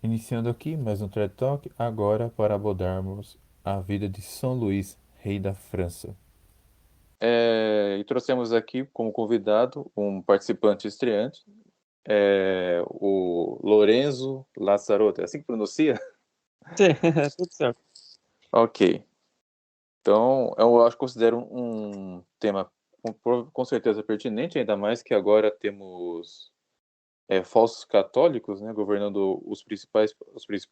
Iniciando aqui mais um TED Talk, agora para abordarmos a vida de São Luís, rei da França. E trouxemos aqui como convidado um participante estreante, o Lorenzo Lazzarotti. É assim que pronuncia? Sim, tudo certo. Ok. Então, eu acho que considero um tema com certeza pertinente, ainda mais que agora temos falsos católicos, né, governando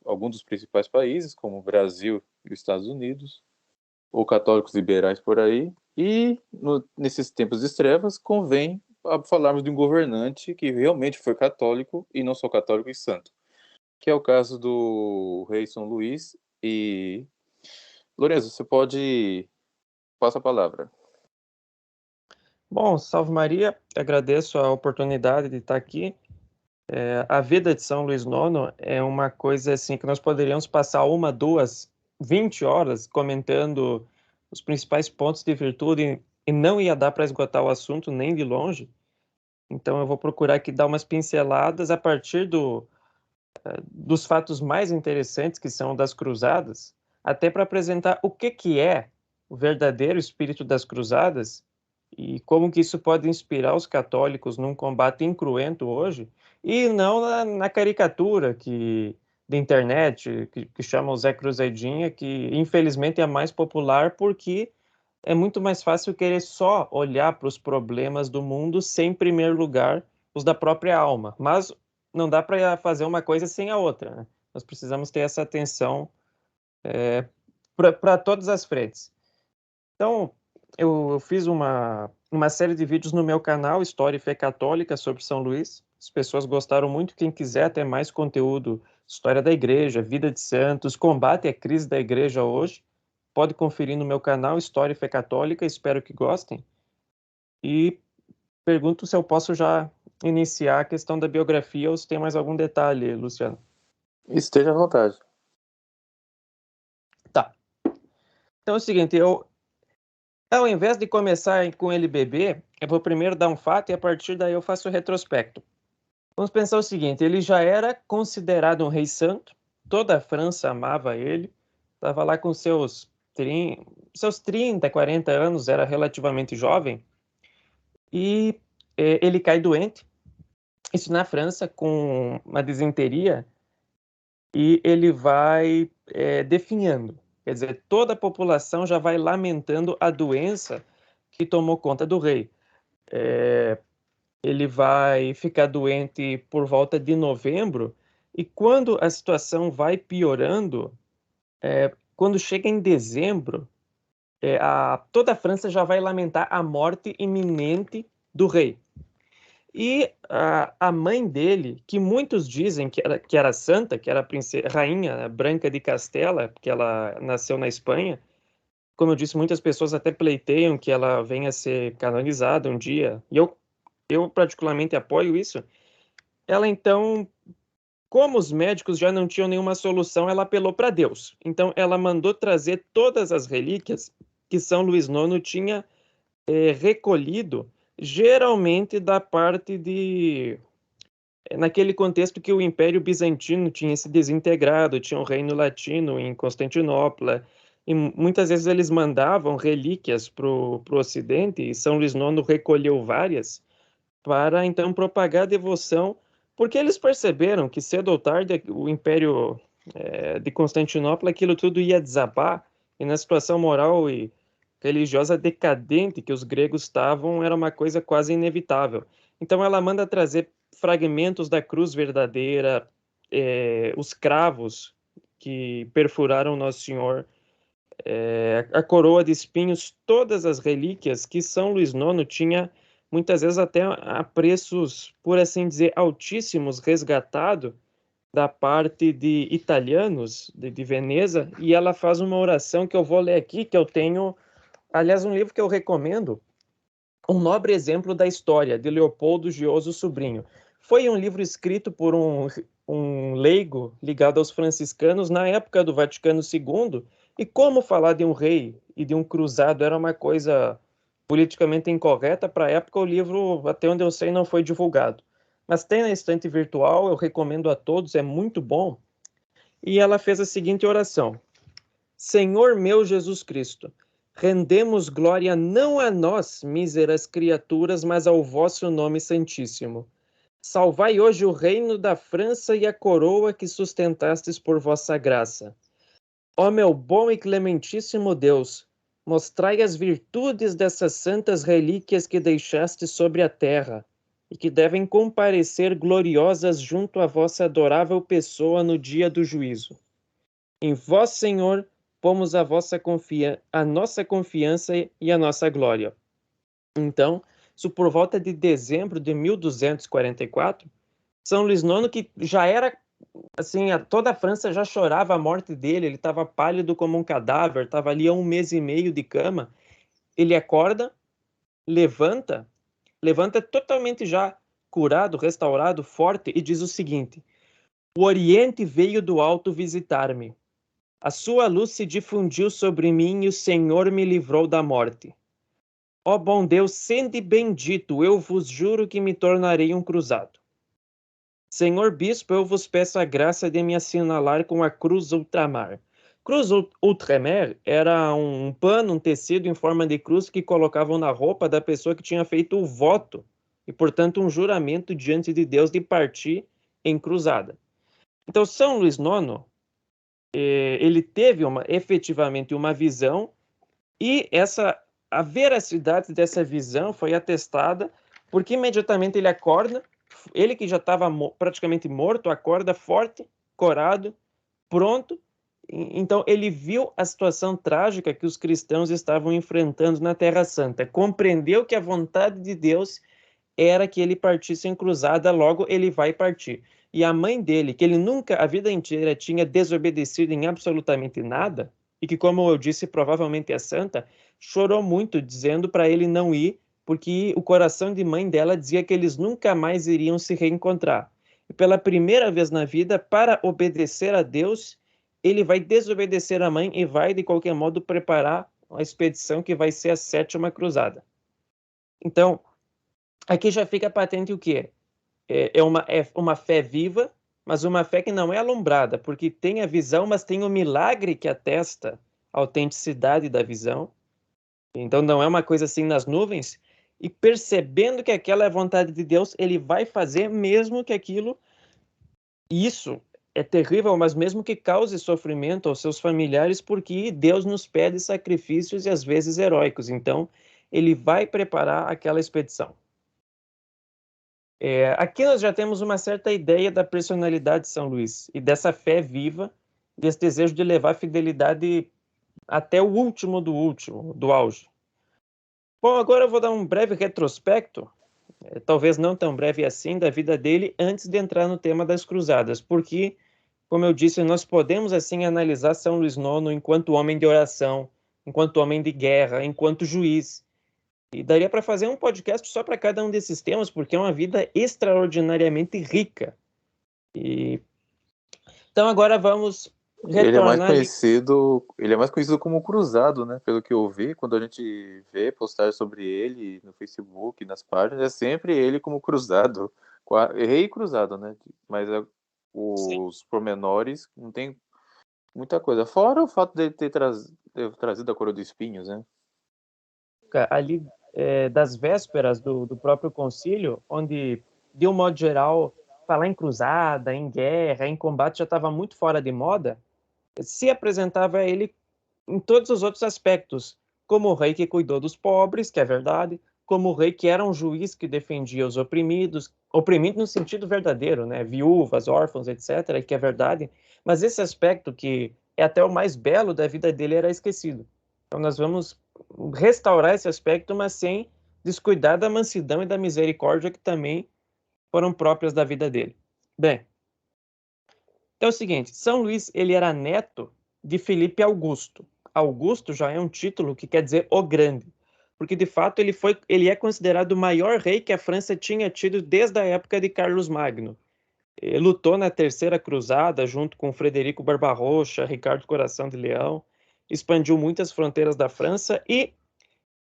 alguns dos principais países, como o Brasil e os Estados Unidos, ou católicos liberais por aí. E nesses tempos de trevas, convém falarmos de um governante que realmente foi católico e não só católico e santo, que é o caso do rei São Luís. E Lourenço, você pode passa a palavra. Bom, salve Maria, agradeço a oportunidade de estar aqui. A vida de São Luís IX é uma coisa assim que nós poderíamos passar 20 horas comentando os principais pontos de virtude e não ia dar para esgotar o assunto nem de longe. Então eu vou procurar aqui dar umas pinceladas a partir dos fatos mais interessantes, que são das cruzadas, até para apresentar o que é o verdadeiro espírito das cruzadas e como que isso pode inspirar os católicos num combate incruento hoje, e não na caricatura da internet, que chama o Zé Cruzadinha, que infelizmente é mais popular porque é muito mais fácil querer só olhar para os problemas do mundo sem, em primeiro lugar, os da própria alma. Mas não dá para fazer uma coisa sem a outra, né? Nós precisamos ter essa atenção para todas as frentes. Então, eu fiz uma série de vídeos no meu canal, História e Fé Católica, sobre São Luís. As pessoas gostaram muito. Quem quiser ter mais conteúdo, história da igreja, vida de santos, combate à crise da igreja hoje, pode conferir no meu canal, História e Fé Católica. Espero que gostem. E pergunto se eu posso já iniciar a questão da biografia ou se tem mais algum detalhe, Luciano. Esteja à vontade. Tá. Então é o seguinte, ao invés de começar com ele bebê, eu vou primeiro dar um fato e a partir daí eu faço o retrospecto. Vamos pensar o seguinte, ele já era considerado um rei santo, toda a França amava ele, estava lá com seus 30, 40 anos, era relativamente jovem, e ele cai doente, isso na França, com uma disenteria, e ele vai definhando. Quer dizer, toda a população já vai lamentando a doença que tomou conta do rei. Ele vai ficar doente por volta de novembro, e quando a situação vai piorando, quando chega em dezembro, toda a França já vai lamentar a morte iminente do rei. E a mãe dele, que muitos dizem que era santa, que era a rainha Branca de Castela, porque ela nasceu na Espanha, como eu disse, muitas pessoas até pleiteiam que ela venha a ser canonizada um dia, e eu particularmente apoio isso. Ela então, como os médicos já não tinham nenhuma solução, ela apelou para Deus. Então ela mandou trazer todas as relíquias que São Luís IX tinha recolhido, geralmente da parte naquele contexto que o Império Bizantino tinha se desintegrado, tinha o Reino Latino em Constantinopla, e muitas vezes eles mandavam relíquias para o Ocidente, e São Luís IX recolheu várias, para então propagar a devoção, porque eles perceberam que cedo ou tarde o Império de Constantinopla, aquilo tudo ia desabar, e na situação moral e religiosa decadente que os gregos estavam, era uma coisa quase inevitável. Então ela manda trazer fragmentos da cruz verdadeira, os cravos que perfuraram Nosso Senhor, a coroa de espinhos, todas as relíquias que São Luís IX tinha, muitas vezes até a preços, por assim dizer, altíssimos, resgatado da parte de italianos de Veneza, e ela faz uma oração que eu vou ler aqui, que eu tenho, aliás, um livro que eu recomendo, Um Nobre Exemplo da História, de Leopoldo Gioso Sobrinho. Foi um livro escrito por um leigo ligado aos franciscanos na época do Vaticano II, e como falar de um rei e de um cruzado era uma coisa politicamente incorreta para a época, o livro, até onde eu sei, não foi divulgado. Mas tem na estante virtual, eu recomendo a todos, é muito bom. e ela fez a seguinte oração: Senhor meu Jesus Cristo, rendemos glória não a nós, míseras criaturas, mas ao vosso nome santíssimo. Salvai hoje o reino da França e a coroa que sustentastes por vossa graça. Ó meu bom e clementíssimo Deus, mostrai as virtudes dessas santas relíquias que deixaste sobre a terra e que devem comparecer gloriosas junto à vossa adorável pessoa no dia do juízo. Em vós, Senhor, pomos a nossa confiança e a nossa glória. Então, isso por volta de dezembro de 1244, São Luís IX, que já era, assim, toda a França já chorava a morte dele, ele estava pálido como um cadáver, estava ali há 1 mês e meio de cama, ele acorda, levanta totalmente já curado, restaurado, forte, e diz o seguinte: o Oriente veio do alto visitar-me. A sua luz se difundiu sobre mim e o Senhor me livrou da morte. Ó bom Deus, sende bendito, eu vos juro que me tornarei um cruzado. Senhor Bispo, eu vos peço a graça de me assinalar com a cruz ultramar. Cruz ultramar era um pano, um tecido em forma de cruz que colocavam na roupa da pessoa que tinha feito o voto e, portanto, um juramento diante de Deus de partir em cruzada. Então, São Luís IX, ele teve efetivamente uma visão, e a veracidade dessa visão foi atestada porque imediatamente ele acorda, ele que já estava praticamente morto, acorda forte, corado, pronto. Então ele viu a situação trágica que os cristãos estavam enfrentando na Terra Santa, compreendeu que a vontade de Deus era que ele partisse em cruzada, logo ele vai partir. E a mãe dele, que ele nunca, a vida inteira, tinha desobedecido em absolutamente nada, e que, como eu disse, provavelmente é santa, chorou muito, dizendo para ele não ir, porque o coração de mãe dela dizia que eles nunca mais iriam se reencontrar. E pela primeira vez na vida, para obedecer a Deus, ele vai desobedecer a mãe e vai, de qualquer modo, preparar uma expedição que vai ser a 7ª Cruzada. Então, aqui já fica patente o quê? É uma fé viva, mas uma fé que não é alumbrada, porque tem a visão, mas tem o milagre que atesta a autenticidade da visão. Então não é uma coisa assim nas nuvens, e percebendo que aquela é a vontade de Deus, ele vai fazer mesmo que aquilo, isso é terrível, mas mesmo que cause sofrimento aos seus familiares, porque Deus nos pede sacrifícios e às vezes heróicos. Então ele vai preparar aquela expedição. Aqui nós já temos uma certa ideia da personalidade de São Luís e dessa fé viva, desse desejo de levar a fidelidade até o último, do auge. Bom, agora eu vou dar um breve retrospecto, talvez não tão breve assim, da vida dele antes de entrar no tema das cruzadas, porque, como eu disse, nós podemos assim analisar São Luís IX enquanto homem de oração, enquanto homem de guerra, enquanto juiz. E daria para fazer um podcast só para cada um desses temas, porque é uma vida extraordinariamente rica. Então agora vamos Ele é mais retornar ali. conhecido como Cruzado, né? Pelo que eu vi, quando a gente vê postagens sobre ele no Facebook, nas páginas, é sempre ele como Cruzado. Rei Cruzado, né? Mas os pormenores não tem muita coisa. Fora o fato dele ter trazido a coroa de espinhos, né? Ali das vésperas do próprio concílio, onde, de um modo geral, falar em cruzada, em guerra, em combate já estava muito fora de moda, se apresentava ele em todos os outros aspectos, como o rei que cuidou dos pobres, que é verdade, como o rei que era um juiz que defendia os oprimidos no sentido verdadeiro, né? Viúvas, órfãos, etc., que é verdade, mas esse aspecto que é até o mais belo da vida dele era esquecido. Então nós vamos restaurar esse aspecto, mas sem descuidar da mansidão e da misericórdia que também foram próprias da vida dele. Bem, então é o seguinte, São Luís, ele era neto de Filipe Augusto. Augusto já é um título que quer dizer o grande, porque de fato ele é considerado o maior rei que a França tinha tido desde a época de Carlos Magno. Ele lutou na Terceira Cruzada junto com Frederico Barbarroxa, Ricardo Coração de Leão, expandiu muitas fronteiras da França e,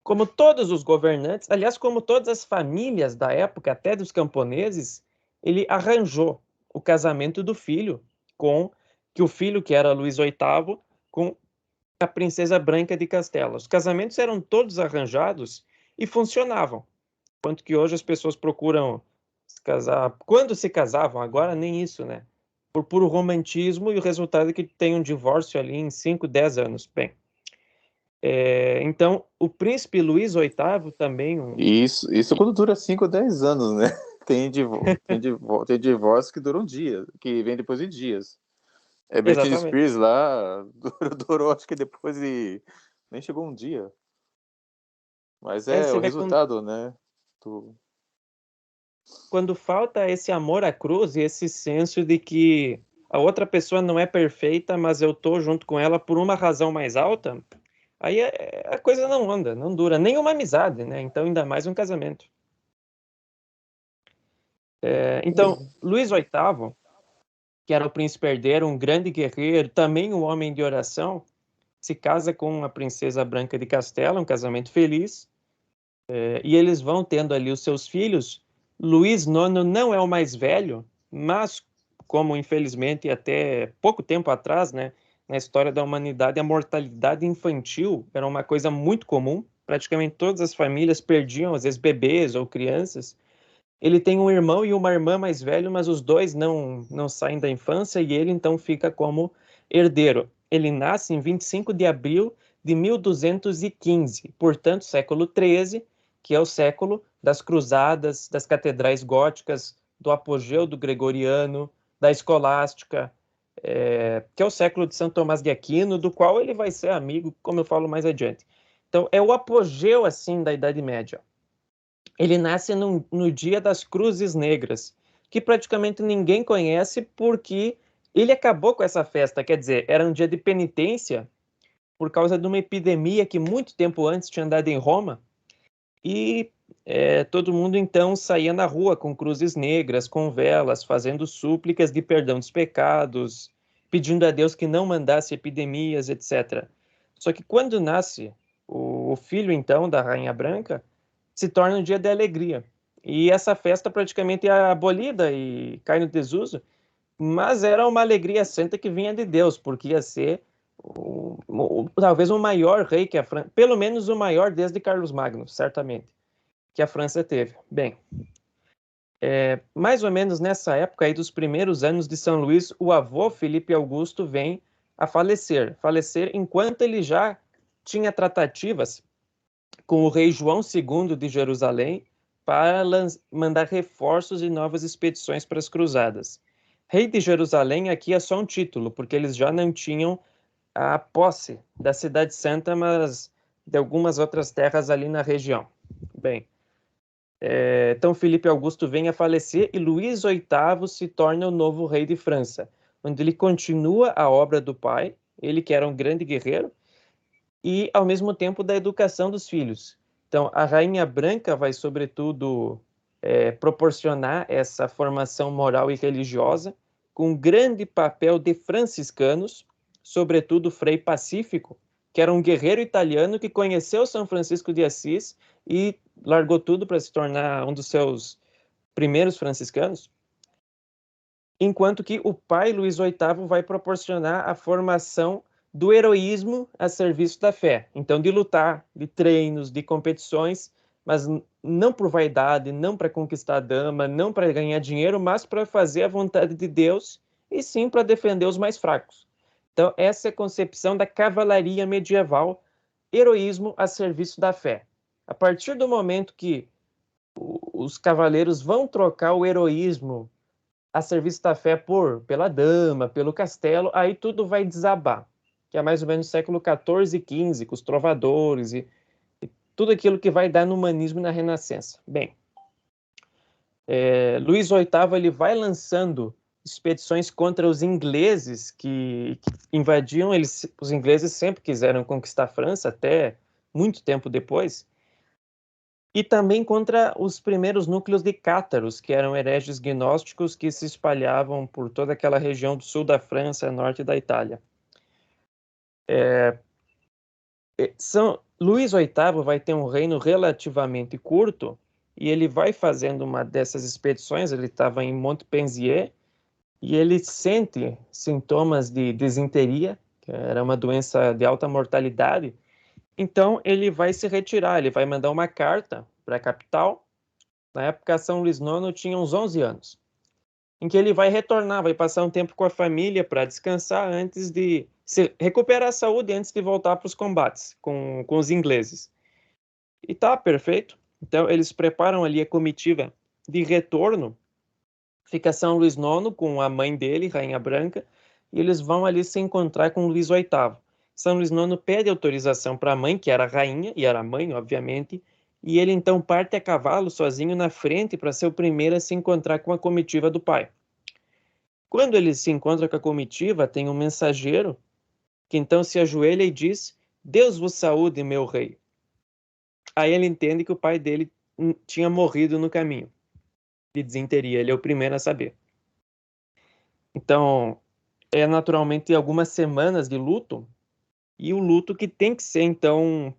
como todos os governantes, aliás, como todas as famílias da época, até dos camponeses, ele arranjou o casamento do filho com que o filho, que era Luís VIII, com a princesa Branca de Castela. Os casamentos eram todos arranjados e funcionavam. Enquanto que hoje as pessoas procuram se casar. Quando se casavam, agora nem isso, né? Por puro romantismo, e o resultado é que tem um divórcio ali em 5, 10 anos. Bem, então, o príncipe Luís VIII também, Isso quando dura 5 ou 10 anos, né? Tem divórcio que dura um dia, que vem depois de dias. Britney exatamente. Spears lá durou, acho que depois de. Nem chegou um dia. Mas é Você o vê resultado, né? Do... quando falta esse amor à cruz e esse senso de que a outra pessoa não é perfeita, mas eu tô junto com ela por uma razão mais alta, aí a coisa não anda, não dura. Nem uma amizade, né? Então, ainda mais um casamento. Então, Luís VIII, que era o príncipe herdeiro, um grande guerreiro, também um homem de oração, se casa com a princesa Branca de Castela, um casamento feliz, e eles vão tendo ali os seus filhos. Luís IX não é o mais velho, mas como infelizmente até pouco tempo atrás, né, na história da humanidade, a mortalidade infantil era uma coisa muito comum. Praticamente todas as famílias perdiam, às vezes, bebês ou crianças. Ele tem um irmão e uma irmã mais velho, mas os dois não saem da infância e ele então fica como herdeiro. Ele nasce em 25 de abril de 1215, portanto, século XIII, que é o século das cruzadas, das catedrais góticas, do apogeu do gregoriano, da escolástica, que é o século de São Tomás de Aquino, do qual ele vai ser amigo, como eu falo mais adiante. Então, é o apogeu, assim, da Idade Média. Ele nasce no Dia das Cruzes Negras, que praticamente ninguém conhece porque ele acabou com essa festa, quer dizer, era um dia de penitência por causa de uma epidemia que muito tempo antes tinha andado em Roma, e todo mundo então saía na rua com cruzes negras, com velas, fazendo súplicas de perdão dos pecados, pedindo a Deus que não mandasse epidemias, etc. Só que quando nasce o filho então da Rainha Branca, se torna um dia de alegria. E essa festa praticamente é abolida e cai no desuso, mas era uma alegria santa que vinha de Deus, porque ia ser talvez o maior rei que a França, pelo menos o maior desde Carlos Magno, certamente, que a França teve. Bem, mais ou menos nessa época aí dos primeiros anos de São Luís, o avô Felipe Augusto vem a falecer enquanto ele já tinha tratativas com o rei João II de Jerusalém para mandar reforços e novas expedições para as cruzadas. Rei de Jerusalém aqui é só um título, porque eles já não tinham a posse da Cidade Santa, mas de algumas outras terras ali na região. Bem, então Felipe Augusto vem a falecer e Luís VIII se torna o novo rei de França, onde ele continua a obra do pai, ele que era um grande guerreiro, e ao mesmo tempo da educação dos filhos. Então, a Rainha Branca vai, sobretudo, proporcionar essa formação moral e religiosa, com um grande papel de franciscanos, sobretudo Frei Pacífico, que era um guerreiro italiano que conheceu São Francisco de Assis e largou tudo para se tornar um dos seus primeiros franciscanos, enquanto que o pai Luís VIII vai proporcionar a formação do heroísmo a serviço da fé. Então, de lutar, de treinos, de competições, mas não por vaidade, não para conquistar a dama, não para ganhar dinheiro, mas para fazer a vontade de Deus e sim para defender os mais fracos. Então, essa é a concepção da cavalaria medieval, heroísmo a serviço da fé. A partir do momento que os cavaleiros vão trocar o heroísmo a serviço da fé pela dama, pelo castelo, aí tudo vai desabar, que é mais ou menos no século XIV e XV, com os trovadores e tudo aquilo que vai dar no humanismo e na Renascença. Bem, Luís VIII ele vai lançando expedições contra os ingleses que invadiam, os ingleses sempre quiseram conquistar a França, até muito tempo depois, e também contra os primeiros núcleos de cátaros, que eram hereges gnósticos que se espalhavam por toda aquela região do sul da França, norte da Itália. Luís VIII vai ter um reino relativamente curto e ele vai fazendo uma dessas expedições, ele estava em Montpensier, e ele sente sintomas de disenteria, que era uma doença de alta mortalidade. Então ele vai se retirar, ele vai mandar uma carta para a capital. Na época, São Luís IX tinha uns 11 anos, em que ele vai retornar, vai passar um tempo com a família para descansar antes de recuperar a saúde antes de voltar para os combates com os ingleses. E tá perfeito. Então eles preparam ali a comitiva de retorno. Fica São Luís IX com a mãe dele, Rainha Branca, e eles vão ali se encontrar com Luís VIII. São Luís IX pede autorização para a mãe, que era a rainha, e era a mãe, obviamente, e ele então parte a cavalo sozinho na frente para ser o primeiro a se encontrar com a comitiva do pai. Quando ele se encontra com a comitiva, tem um mensageiro que então se ajoelha e diz: Deus vos saúde, meu rei. Aí ele entende que o pai dele tinha morrido no caminho de disenteria. Ele é o primeiro a saber. Então, é naturalmente algumas semanas de luto, e o luto que tem que ser, então,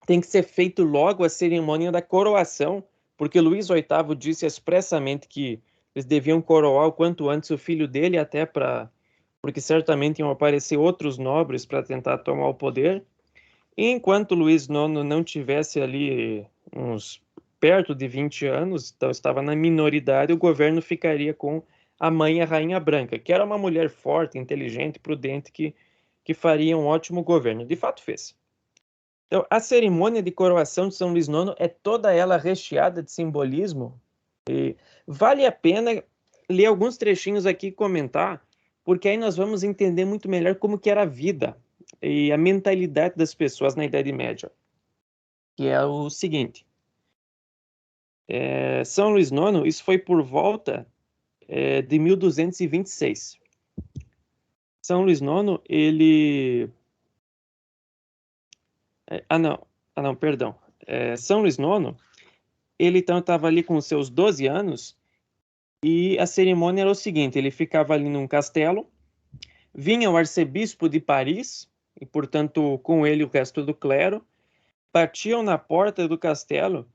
tem que ser feito logo a cerimônia da coroação, porque Luís VIII disse expressamente que eles deviam coroar o quanto antes o filho dele, até porque certamente iam aparecer outros nobres para tentar tomar o poder. E enquanto Luís IX não tivesse ali uns perto de 20 anos, então estava na minoridade, o governo ficaria com a mãe, a Rainha Branca, que era uma mulher forte, inteligente, prudente, que faria um ótimo governo. De fato fez. Então, a cerimônia de coroação de São Luís IX é toda ela recheada de simbolismo. E vale a pena ler alguns trechinhos aqui e comentar, porque aí nós vamos entender muito melhor como que era a vida e a mentalidade das pessoas na Idade Média. Que é o seguinte. São Luís IX, isso foi por volta de 1226. São Luís IX, ele... perdão. São Luís IX, ele então estava ali com os seus 12 anos, e a cerimônia era o seguinte: ele ficava ali num castelo, vinha o arcebispo de Paris, e portanto com ele o resto do clero, batiam na porta do castelo,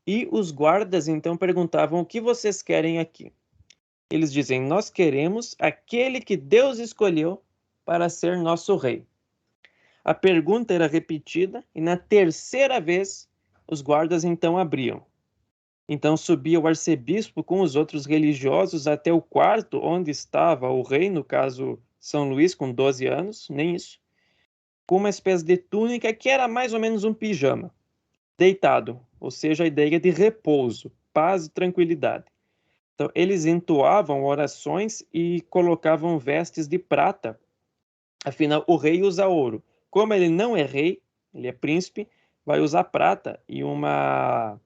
e os guardas então perguntavam: o que vocês querem aqui? Eles dizem: nós queremos aquele que Deus escolheu para ser nosso rei. A pergunta era repetida, e na terceira vez os guardas então abriam. Então subia o arcebispo com os outros religiosos até o quarto onde estava o rei, no caso São Luís, com 12 anos, nem isso, com uma espécie de túnica que era mais ou menos um pijama, deitado, ou seja, a ideia de repouso, paz e tranquilidade. Então, eles entoavam orações e colocavam vestes de prata. Afinal, o rei usa ouro. Como ele não é rei, ele é príncipe, vai usar prata e uma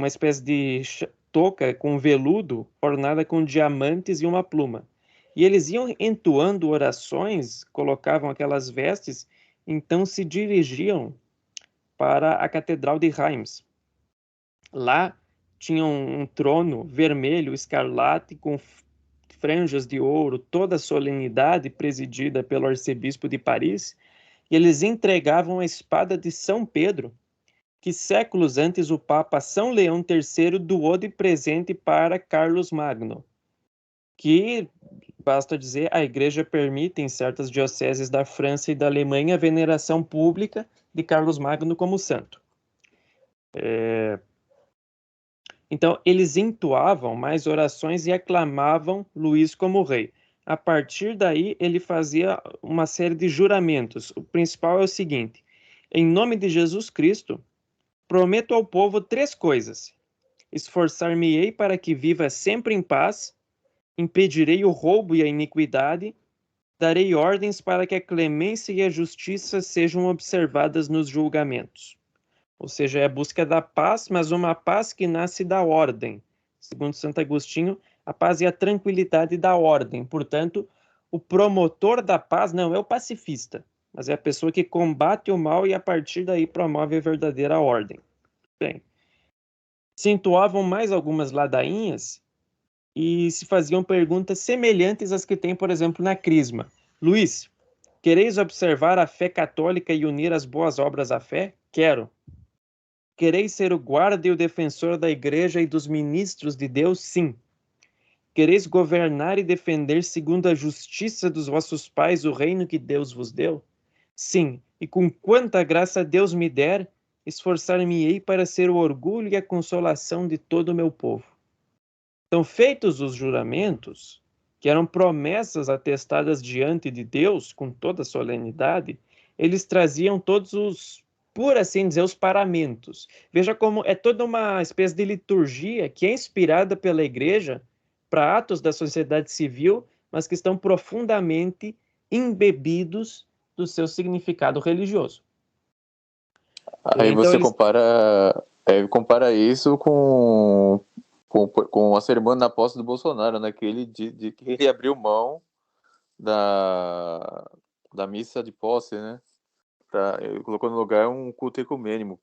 espécie de touca com veludo ornada com diamantes e uma pluma. E eles iam entoando orações, colocavam aquelas vestes, então se dirigiam para a Catedral de Reims. Lá tinha um trono vermelho, escarlate, com franjas de ouro, toda a solenidade presidida pelo arcebispo de Paris, e eles entregavam a espada de São Pedro, que séculos antes o Papa São Leão III doou de presente para Carlos Magno, que, basta dizer, a Igreja permite em certas dioceses da França e da Alemanha a veneração pública de Carlos Magno como santo. Então, eles entoavam mais orações e aclamavam Luís como rei. A partir daí, ele fazia uma série de juramentos. O principal é o seguinte: em nome de Jesus Cristo, prometo ao povo 3 coisas: esforçar-me-ei para que viva sempre em paz, impedirei o roubo e a iniquidade, darei ordens para que a clemência e a justiça sejam observadas nos julgamentos. Ou seja, é a busca da paz, mas uma paz que nasce da ordem. Segundo Santo Agostinho, a paz é a tranquilidade da ordem. Portanto, o promotor da paz não é o pacifista, mas é a pessoa que combate o mal e a partir daí promove a verdadeira ordem. Bem, se entoavam mais algumas ladainhas e se faziam perguntas semelhantes às que tem, por exemplo, na Crisma. Luís, quereis observar a fé católica e unir as boas obras à fé? Quero. Quereis ser o guarda e o defensor da Igreja e dos ministros de Deus? Sim. Quereis governar e defender segundo a justiça dos vossos pais o reino que Deus vos deu? Sim, e com quanta graça Deus me der, esforçar-me-ei para ser o orgulho e a consolação de todo o meu povo. Então, feitos os juramentos, que eram promessas atestadas diante de Deus com toda solenidade, eles traziam todos os, por assim dizer, os paramentos. Veja como é toda uma espécie de liturgia que é inspirada pela igreja para atos da sociedade civil, mas que estão profundamente embebidos do seu significado religioso. Aí Então, você compara isso com a cerimônia na posse do Bolsonaro, né? Que ele abriu mão da missa de posse, né? Ele colocou no lugar um culto ecumênico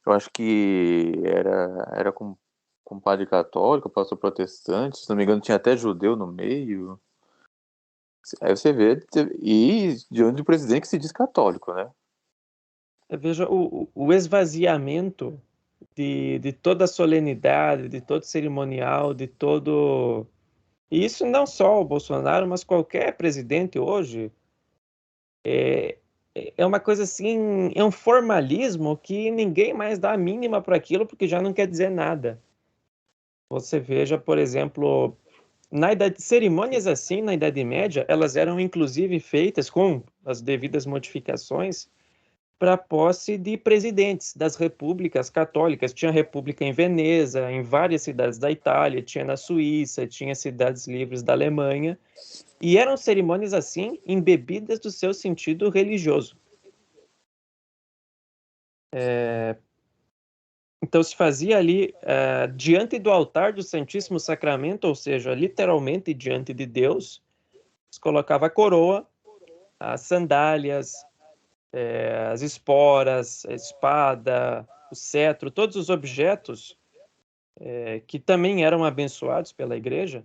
eu acho que era com padre católico, pastor protestante, se não me engano tinha até judeu no meio. Aí você vê, e diante do presidente que se diz católico, né? veja o esvaziamento de toda a solenidade, de todo cerimonial, de todo. E isso não só o Bolsonaro, mas qualquer presidente hoje. É uma coisa assim, é um formalismo que ninguém mais dá a mínima para aquilo, porque já não quer dizer nada. Você veja, por exemplo, cerimônias assim, na Idade Média, elas eram inclusive feitas com as devidas modificações para a posse de presidentes das repúblicas católicas. Tinha república em Veneza, em várias cidades da Itália, tinha na Suíça, tinha cidades livres da Alemanha, e eram cerimônias assim, embebidas do seu sentido religioso. Então se fazia ali diante do altar do Santíssimo Sacramento, ou seja, literalmente diante de Deus, se colocava a coroa, as sandálias, as esporas, a espada, o cetro, todos os objetos que também eram abençoados pela igreja,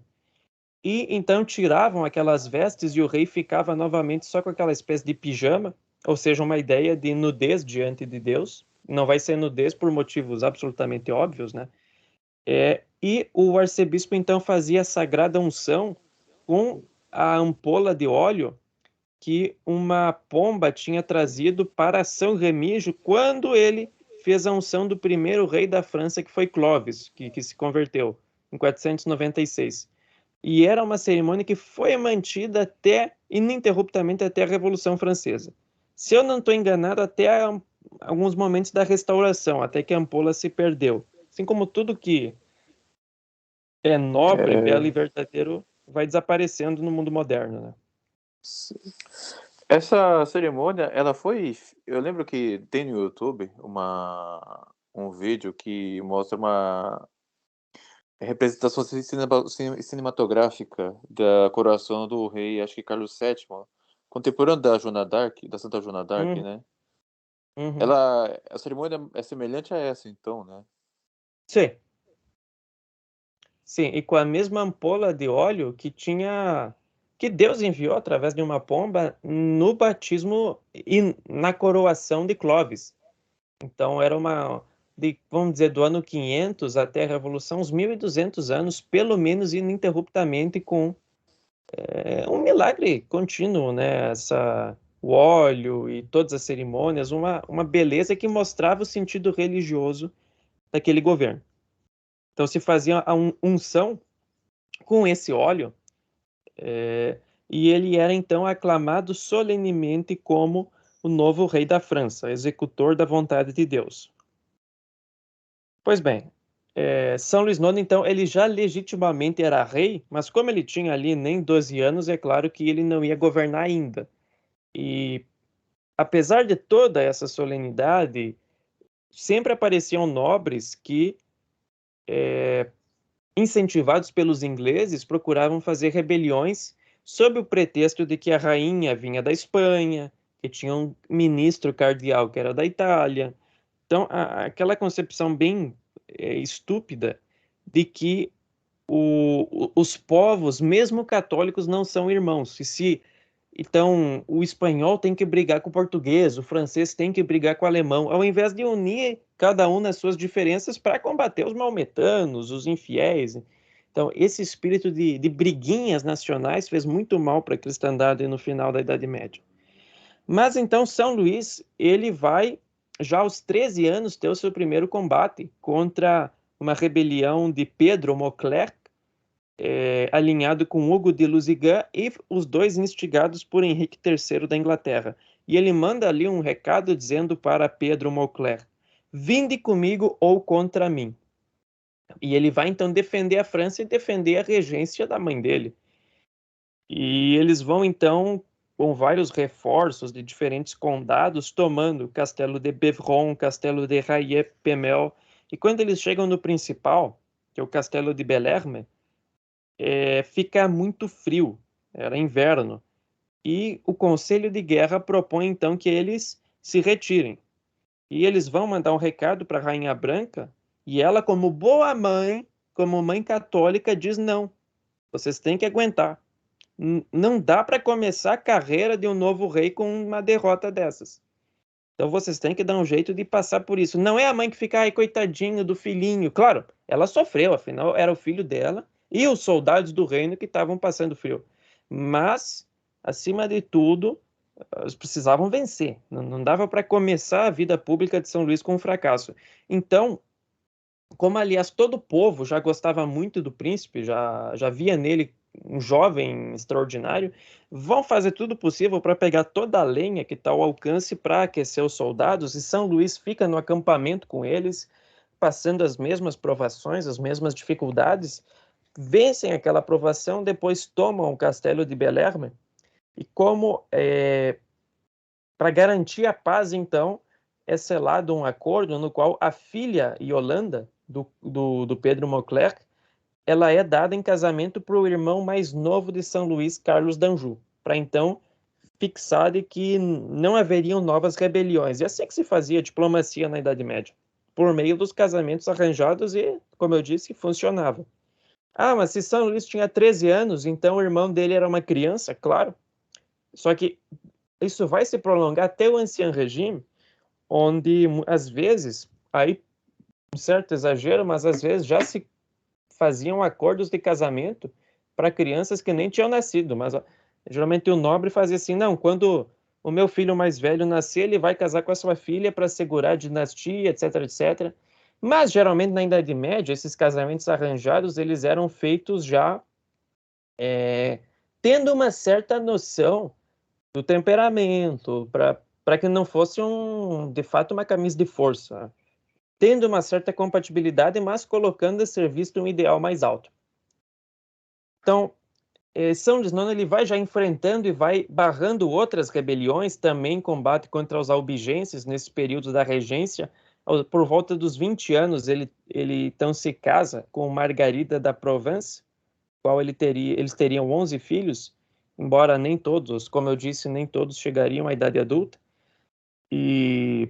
e então tiravam aquelas vestes e o rei ficava novamente só com aquela espécie de pijama, ou seja, uma ideia de nudez diante de Deus. Não vai ser nudez por motivos absolutamente óbvios, né? E o arcebispo então fazia a sagrada unção com a ampola de óleo que uma pomba tinha trazido para São Remígio quando ele fez a unção do primeiro rei da França, que foi Clovis, que se converteu em 496. E era uma cerimônia que foi mantida ininterruptamente até a Revolução Francesa. Se eu não estou enganado, até alguns momentos da Restauração, até que a ampola se perdeu. Assim como tudo que é nobre, belo e verdadeiro vai desaparecendo no mundo moderno, né? Essa cerimônia, ela foi. Eu lembro que tem no YouTube um vídeo que mostra uma representação cinematográfica da coroação do rei, acho que Carlos VII, contemporâneo da Joana d'Arc, da Santa Joana d'Arc, né? Uhum. A cerimônia é semelhante a essa, então, né? Sim. Sim, e com a mesma ampola de óleo que Deus enviou através de uma pomba no batismo e na coroação de Clovis. Então era vamos dizer, do ano 500 até a Revolução, uns 1.200 anos, pelo menos ininterruptamente, com um milagre contínuo, né? O óleo e todas as cerimônias, uma beleza que mostrava o sentido religioso daquele governo. Então se fazia a unção com esse óleo, e ele era então aclamado solenemente como o novo rei da França, executor da vontade de Deus. Pois bem, São Luís IX, então, ele já legitimamente era rei, mas como ele tinha ali nem 12 anos, é claro que ele não ia governar ainda. E apesar de toda essa solenidade, sempre apareciam nobres que, incentivados pelos ingleses, procuravam fazer rebeliões sob o pretexto de que a rainha vinha da Espanha, que tinha um ministro cardeal que era da Itália. Então, aquela concepção bem estúpida de que os povos, mesmo católicos, não são irmãos. E se Então, o espanhol tem que brigar com o português, o francês tem que brigar com o alemão, ao invés de unir cada um nas suas diferenças para combater os maometanos, os infiéis. Então, esse espírito de briguinhas nacionais fez muito mal para a cristandade no final da Idade Média. Mas então São Luís, ele vai, já aos 13 anos, ter o seu primeiro combate contra uma rebelião de Pedro Mauclerc, alinhado com Hugo de Lusignan, e os dois instigados por Henrique III da Inglaterra. E ele manda ali um recado dizendo para Pedro Mauclerc: vinde comigo ou contra mim. E ele vai então defender a França e defender a regência da mãe dele. E eles vão então com vários reforços de diferentes condados, tomando Castelo de Beuvron, Castelo de Raillet-Pemel. E quando eles chegam no principal, que é o Castelo de Bellerme, fica muito frio, era inverno. E o Conselho de Guerra propõe então que eles se retirem. E eles vão mandar um recado para a Rainha Branca, e ela, como boa mãe, como mãe católica, diz não, vocês têm que aguentar. Não dá para começar a carreira de um novo rei com uma derrota dessas. Então vocês têm que dar um jeito de passar por isso. Não é a mãe que fica, ai, coitadinho do filhinho. Claro, ela sofreu, afinal era o filho dela e os soldados do reino que estavam passando frio. Mas, acima de tudo, eles precisavam vencer. Não dava para começar a vida pública de São Luís com um fracasso. Então, como aliás todo o povo já gostava muito do príncipe, já via nele um jovem extraordinário, vão fazer tudo possível para pegar toda a lenha que está ao alcance para aquecer os soldados, e São Luís fica no acampamento com eles, passando as mesmas provações, as mesmas dificuldades, vencem aquela provação, depois tomam o castelo de Bellerme, e como para garantir a paz, então, é selado um acordo no qual a filha Yolanda, do Pedro Mauclerc, ela é dada em casamento para o irmão mais novo de São Luís, Carlos d'Anjou, para então fixar de que não haveriam novas rebeliões. E assim que se fazia diplomacia na Idade Média, por meio dos casamentos arranjados e, como eu disse, funcionava. Ah, mas se São Luís tinha 13 anos, então o irmão dele era uma criança, claro. Só que isso vai se prolongar até o Ancien Regime, onde, às vezes, aí um certo exagero, mas às vezes já se faziam acordos de casamento para crianças que nem tinham nascido, mas geralmente o nobre fazia assim, não, quando o meu filho mais velho nascer, ele vai casar com a sua filha para assegurar a dinastia, etc, etc. Mas geralmente na Idade Média, esses casamentos arranjados, eles eram feitos já tendo uma certa noção do temperamento, para que não fosse de fato uma camisa de força, tendo uma certa compatibilidade, mas colocando a serviço de um ideal mais alto. Então, São Lisnano ele vai já enfrentando e vai barrando outras rebeliões, também combate contra os albigenses nesse período da regência. Por volta dos 20 anos, ele então se casa com Margarida da Provence, qual eles teriam 11 filhos, embora nem todos, como eu disse, nem todos chegariam à idade adulta. E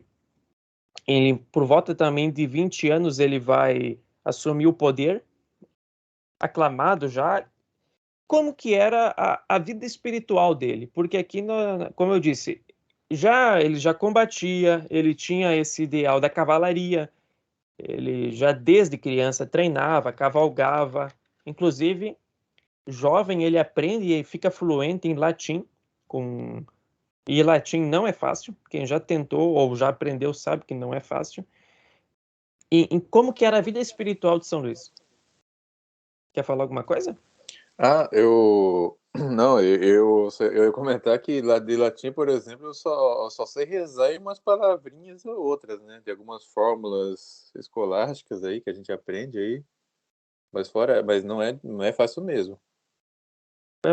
ele, por volta também de 20 anos, ele vai assumir o poder, aclamado já. Como que era a vida espiritual dele? Porque aqui, como eu disse, ele já combatia, ele tinha esse ideal da cavalaria, ele já desde criança treinava, cavalgava, inclusive, jovem ele aprende e fica fluente em latim, e latim não é fácil, quem já tentou ou já aprendeu sabe que não é fácil. E como que era a vida espiritual de São Luís? Quer falar alguma coisa? Não, eu ia comentar que lá de latim, por exemplo, eu só sei rezar em umas palavrinhas ou outras, né? De algumas fórmulas escolásticas aí que a gente aprende aí. Mas não é fácil mesmo.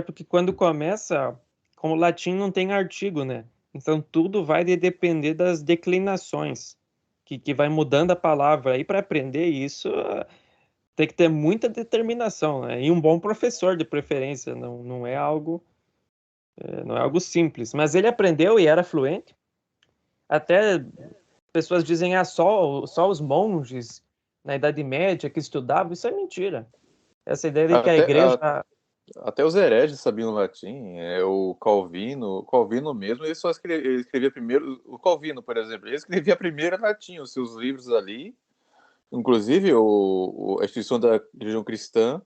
Porque quando começa, como o latim não tem artigo, né? Então tudo vai depender das declinações, que vai mudando a palavra. E para aprender isso, tem que ter muita determinação, né? E um bom professor de preferência, não é algo simples. Mas ele aprendeu e era fluente. Até pessoas dizem, só os monges na Idade Média que estudavam. Isso é mentira. Essa ideia de que a Até, igreja Até os hereges sabiam latim. O Calvino mesmo, ele escrevia primeiro. O Calvino, por exemplo, ele escrevia primeiro em latim os seus livros ali. Inclusive, a instituição da religião cristã,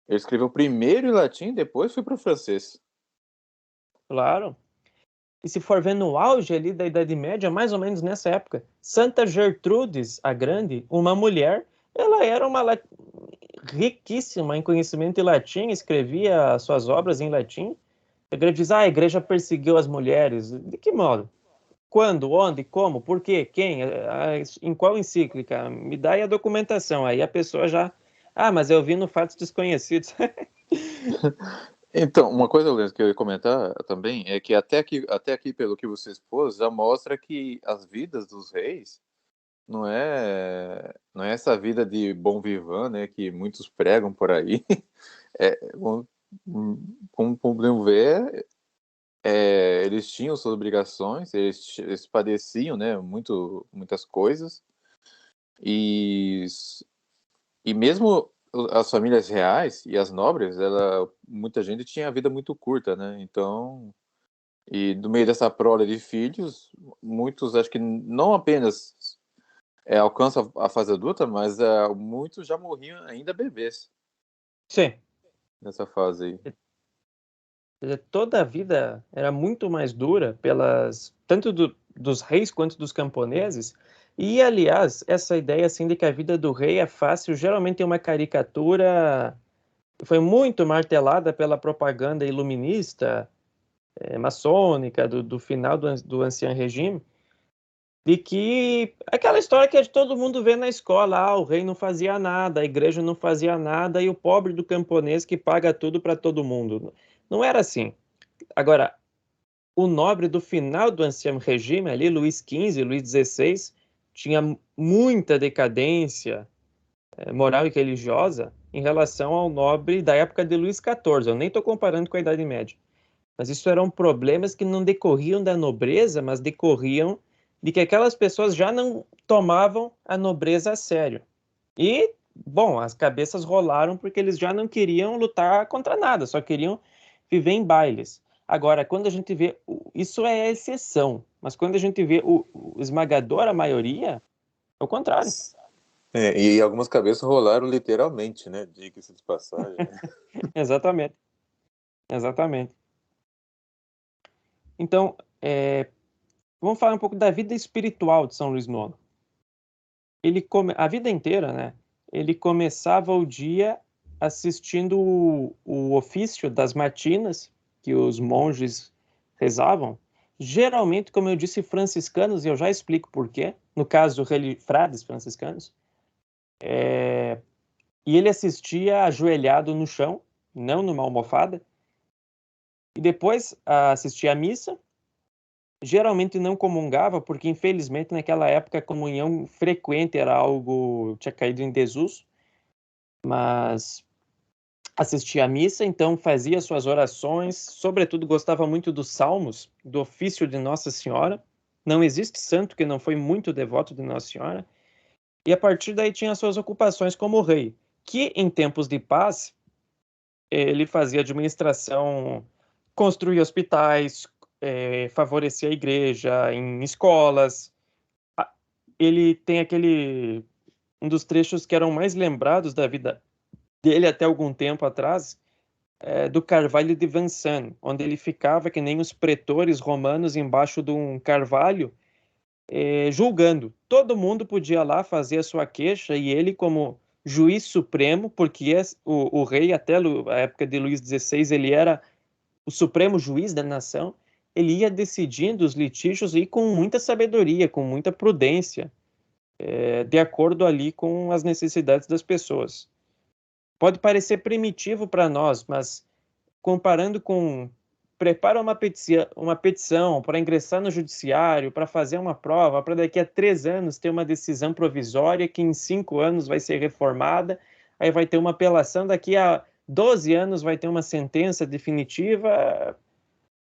ele escreveu primeiro em latim, depois foi para o francês. Claro. E se for ver no auge ali da Idade Média, mais ou menos nessa época, Santa Gertrudes, a Grande, uma mulher, ela era uma riquíssima em conhecimento em latim, escrevia suas obras em latim. A igreja diz, a igreja perseguiu as mulheres. De que modo? Quando, onde, como, por quê, quem, em qual encíclica? Me dá aí a documentação. Aí a pessoa já, mas eu vi no Fatos Desconhecidos. Então, uma coisa, Lourenço, que eu ia comentar também é que até aqui, pelo que você expôs, já mostra que as vidas dos reis não é essa vida de bom vivant, né, que muitos pregam por aí. Como podemos ver, eles tinham suas obrigações, eles padeciam, né, muitas coisas, e, e mesmo as famílias reais e as nobres, muita gente tinha a vida muito curta, né, então, e no meio dessa prole de filhos, muitos acho que não apenas alcançam a fase adulta, mas muitos já morriam ainda bebês Sim. nessa fase aí. Toda a vida era muito mais dura tanto dos reis quanto dos camponeses. E, aliás, essa ideia assim de que a vida do rei é fácil, geralmente é uma caricatura, foi muito martelada pela propaganda iluminista, maçônica, do final do Ancien Regime, de que aquela história que todo mundo vê na escola, o rei não fazia nada, a igreja não fazia nada, e o pobre do camponês que paga tudo para todo mundo. Não era assim. Agora, o nobre do final do Ancien Regime, ali, Luís XV, Luís XVI, tinha muita decadência moral e religiosa em relação ao nobre da época de Luís XIV. Eu nem estou comparando com a Idade Média. Mas isso eram problemas que não decorriam da nobreza, mas decorriam de que aquelas pessoas já não tomavam a nobreza a sério. E, bom, as cabeças rolaram porque eles já não queriam lutar contra nada, só queriam viver em bailes. Agora, quando a gente vê, isso é a exceção, mas quando a gente vê o esmagador, a maioria, é o contrário. E algumas cabeças rolaram literalmente, né? Diga-se de passagem. Exatamente, exatamente. Então, vamos falar um pouco da vida espiritual de São Luís IX. A vida inteira, né? Ele começava o dia assistindo o ofício das matinas que os monges rezavam. Geralmente, como eu disse, franciscanos, e eu já explico por quê. No caso, frades franciscanos. E ele assistia ajoelhado no chão, não numa almofada. E depois assistia à missa. Geralmente não comungava, porque infelizmente naquela época a comunhão frequente era algo, tinha caído em desuso, mas assistia à missa, então fazia suas orações, sobretudo gostava muito dos salmos, do ofício de Nossa Senhora. Não existe santo que não foi muito devoto de Nossa Senhora. E a partir daí tinha suas ocupações como rei, que em tempos de paz ele fazia administração, construía hospitais, favorecia a igreja em escolas. Ele tem um dos trechos que eram mais lembrados da vida dele até algum tempo atrás, do Carvalho de Vincennes, onde ele ficava que nem os pretores romanos embaixo de um carvalho, julgando. Todo mundo podia lá fazer a sua queixa e ele, como juiz supremo, porque o rei, até a época de Luís XVI, ele era o supremo juiz da nação, ele ia decidindo os litígios e com muita sabedoria, com muita prudência, de acordo ali com as necessidades das pessoas. Pode parecer primitivo para nós, mas comparando com prepara uma petição para ingressar no judiciário, para fazer uma prova, para daqui a 3 anos ter uma decisão provisória que em 5 anos vai ser reformada, aí vai ter uma apelação, daqui a 12 anos vai ter uma sentença definitiva,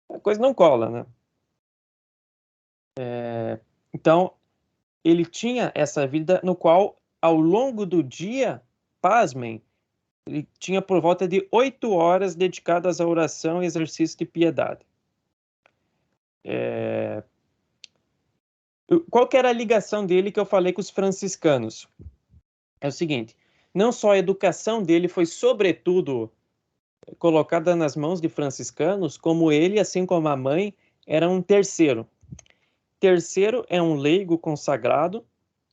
a coisa não cola, né? Então, ele tinha essa vida no qual, ao longo do dia, pasmem, Ele tinha por volta de 8 horas dedicadas à oração e exercício de piedade. Qual que era a ligação dele que eu falei com os franciscanos? É o seguinte, não só a educação dele foi, sobretudo, colocada nas mãos de franciscanos, como ele, assim como a mãe, era um terceiro. Terceiro é um leigo consagrado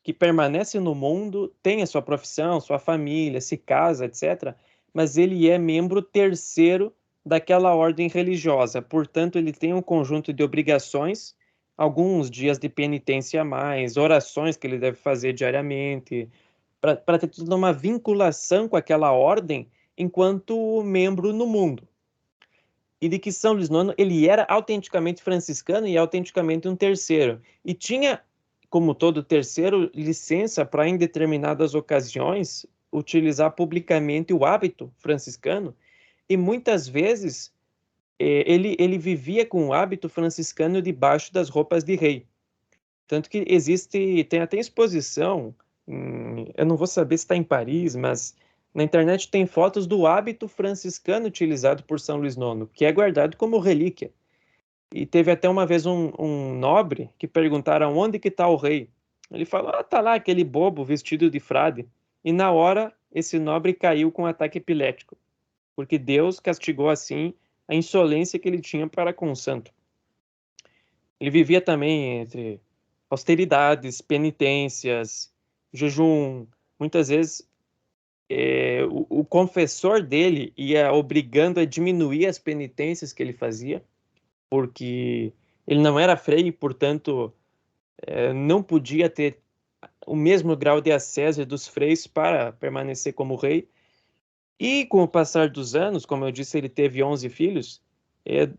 que permanece no mundo, tem a sua profissão, sua família, se casa, etc., mas ele é membro terceiro daquela ordem religiosa. Portanto, ele tem um conjunto de obrigações, alguns dias de penitência a mais, orações que ele deve fazer diariamente, para ter toda uma vinculação com aquela ordem enquanto membro no mundo. E de que São Luís IX, ele era autenticamente franciscano e autenticamente um terceiro. E tinha, como todo terceiro, licença para, em determinadas ocasiões, utilizar publicamente o hábito franciscano. E muitas vezes ele vivia com o hábito franciscano debaixo das roupas de rei. Tanto que tem até exposição, eu não vou saber se está em Paris, mas na internet tem fotos do hábito franciscano utilizado por São Luís IX, que é guardado como relíquia. E teve até uma vez um nobre que perguntaram onde que está o rei. Ele falou, tá lá aquele bobo vestido de frade. E na hora, esse nobre caiu com um ataque epilético, porque Deus castigou assim a insolência que ele tinha para com o santo. Ele vivia também entre austeridades, penitências, jejum. Muitas vezes o confessor dele ia obrigando a diminuir as penitências que ele fazia, porque ele não era frei e, portanto, não podia ter o mesmo grau de ascese dos freis para permanecer como rei. E com o passar dos anos, como eu disse, ele teve 11 filhos.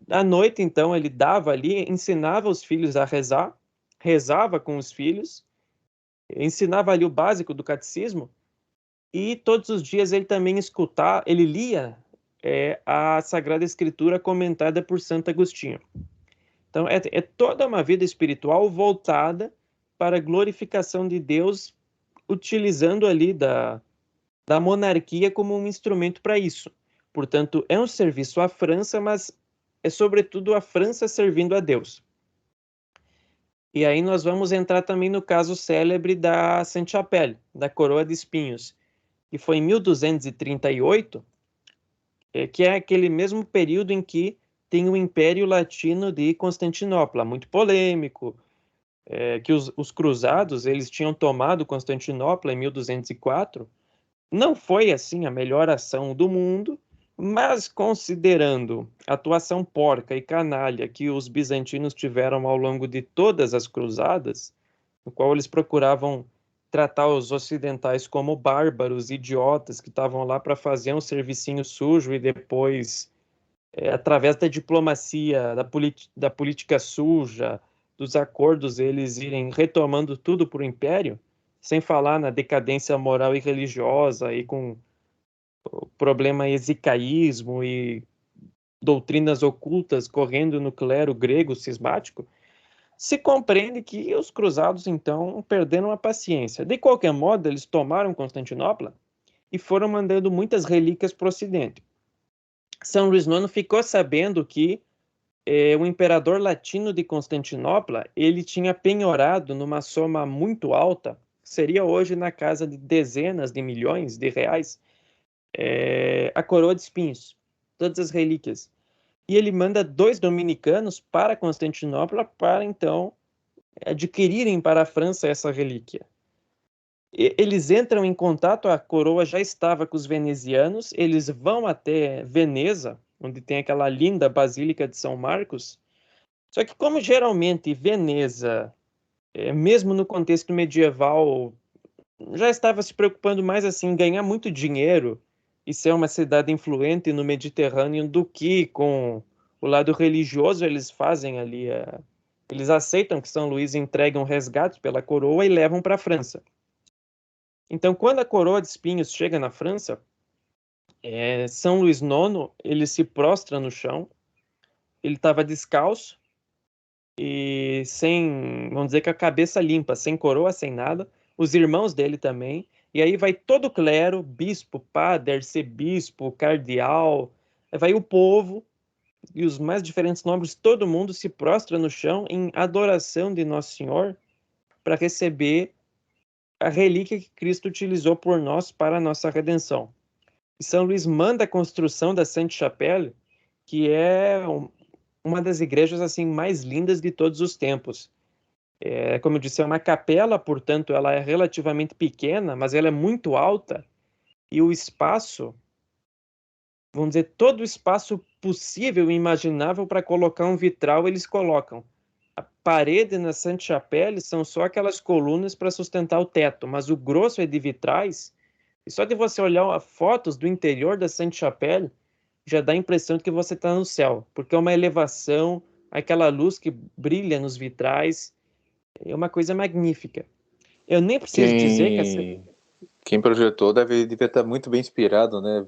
À noite, então, ele dava ali, ensinava os filhos a rezar, rezava com os filhos, ensinava ali o básico do catecismo, e todos os dias ele lia a Sagrada Escritura comentada por Santo Agostinho. Então, é toda uma vida espiritual voltada para a glorificação de Deus, utilizando ali da monarquia como um instrumento para isso. Portanto, é um serviço à França, mas é sobretudo a França servindo a Deus. E aí nós vamos entrar também no caso célebre da Sainte-Chapelle, da coroa de espinhos, que foi em 1238, que é aquele mesmo período em que tem o Império Latino de Constantinopla, muito polêmico, que os cruzados eles tinham tomado Constantinopla em 1204. Não foi, assim, a melhor ação do mundo, mas considerando a atuação porca e canalha que os bizantinos tiveram ao longo de todas as cruzadas, no qual eles procuravam tratar os ocidentais como bárbaros, idiotas, que estavam lá para fazer um servicinho sujo e depois, através da diplomacia, da política suja, dos acordos, eles irem retomando tudo para o império, sem falar na decadência moral e religiosa e com o problema ezicaísmo e doutrinas ocultas correndo no clero grego cismático, se compreende que os cruzados, então, perderam a paciência. De qualquer modo, eles tomaram Constantinopla e foram mandando muitas relíquias para o Ocidente. São Luís IX ficou sabendo que o imperador latino de Constantinopla ele tinha penhorado numa soma muito alta, seria hoje na casa de dezenas de milhões de reais, a coroa de espinhos, todas as relíquias. E ele manda 2 dominicanos para Constantinopla para, então, adquirirem para a França essa relíquia. Eles entram em contato, a coroa já estava com os venezianos, eles vão até Veneza, onde tem aquela linda Basílica de São Marcos. Só que, como geralmente Veneza, mesmo no contexto medieval, já estava se preocupando mais assim, em ganhar muito dinheiro e ser uma cidade influente no Mediterrâneo do que com o lado religioso, eles fazem ali, eles aceitam que São Luís entregue um resgate pela coroa e levam para a França. Então, quando a coroa de espinhos chega na França, São Luís IX, ele se prostra no chão, ele estava descalço e sem, vamos dizer que a cabeça limpa, sem coroa, sem nada, os irmãos dele também, E aí vai todo o clero, bispo, padre, arcebispo, cardeal, vai o povo e os mais diferentes nomes, todo mundo se prostra no chão em adoração de Nosso Senhor para receber a relíquia que Cristo utilizou por nós para a nossa redenção. E São Luís manda a construção da Sainte-Chapelle, que é uma das igrejas assim mais lindas de todos os tempos. Como eu disse, é uma capela, portanto, ela é relativamente pequena, mas ela é muito alta, e o espaço, vamos dizer, todo o espaço possível e imaginável para colocar um vitral, eles colocam. A parede na Sainte-Chapelle são só aquelas colunas para sustentar o teto, mas o grosso é de vitrais, e só de você olhar fotos do interior da Sainte-Chapelle, já dá a impressão de que você está no céu, porque é uma elevação, aquela luz que brilha nos vitrais, é uma coisa magnífica. Eu nem preciso dizer que essa... Quem projetou devia estar muito bem inspirado, né?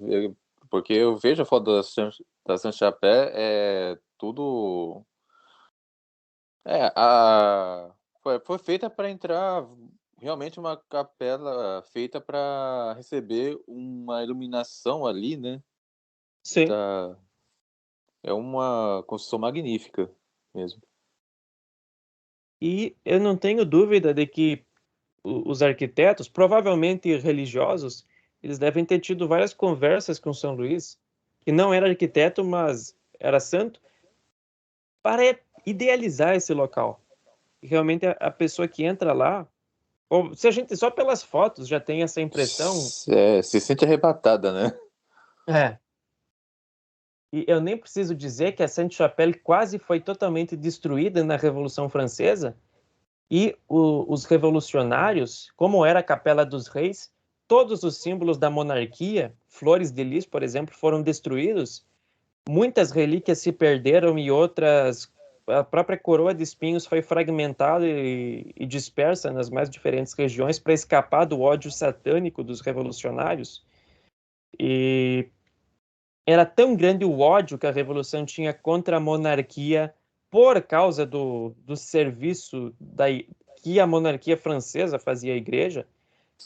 Porque eu vejo a foto da Saint-Chapelle, é tudo... foi feita para entrar realmente uma capela feita para receber uma iluminação ali, né? Sim. É uma construção magnífica mesmo. E eu não tenho dúvida de que os arquitetos, provavelmente religiosos, eles devem ter tido várias conversas com São Luís, que não era arquiteto, mas era santo, para idealizar esse local. E realmente a pessoa que entra lá, ou se a gente só pelas fotos já tem essa impressão, Se sente arrebatada, né? E eu nem preciso dizer que a Sainte-Chapelle quase foi totalmente destruída na Revolução Francesa, e os revolucionários, como era a Capela dos Reis, todos os símbolos da monarquia, flores de lis, por exemplo, foram destruídos. Muitas relíquias se perderam e outras, a própria coroa de espinhos foi fragmentada e dispersa nas mais diferentes regiões para escapar do ódio satânico dos revolucionários. E era tão grande o ódio que a Revolução tinha contra a monarquia por causa do serviço que a monarquia francesa fazia à igreja,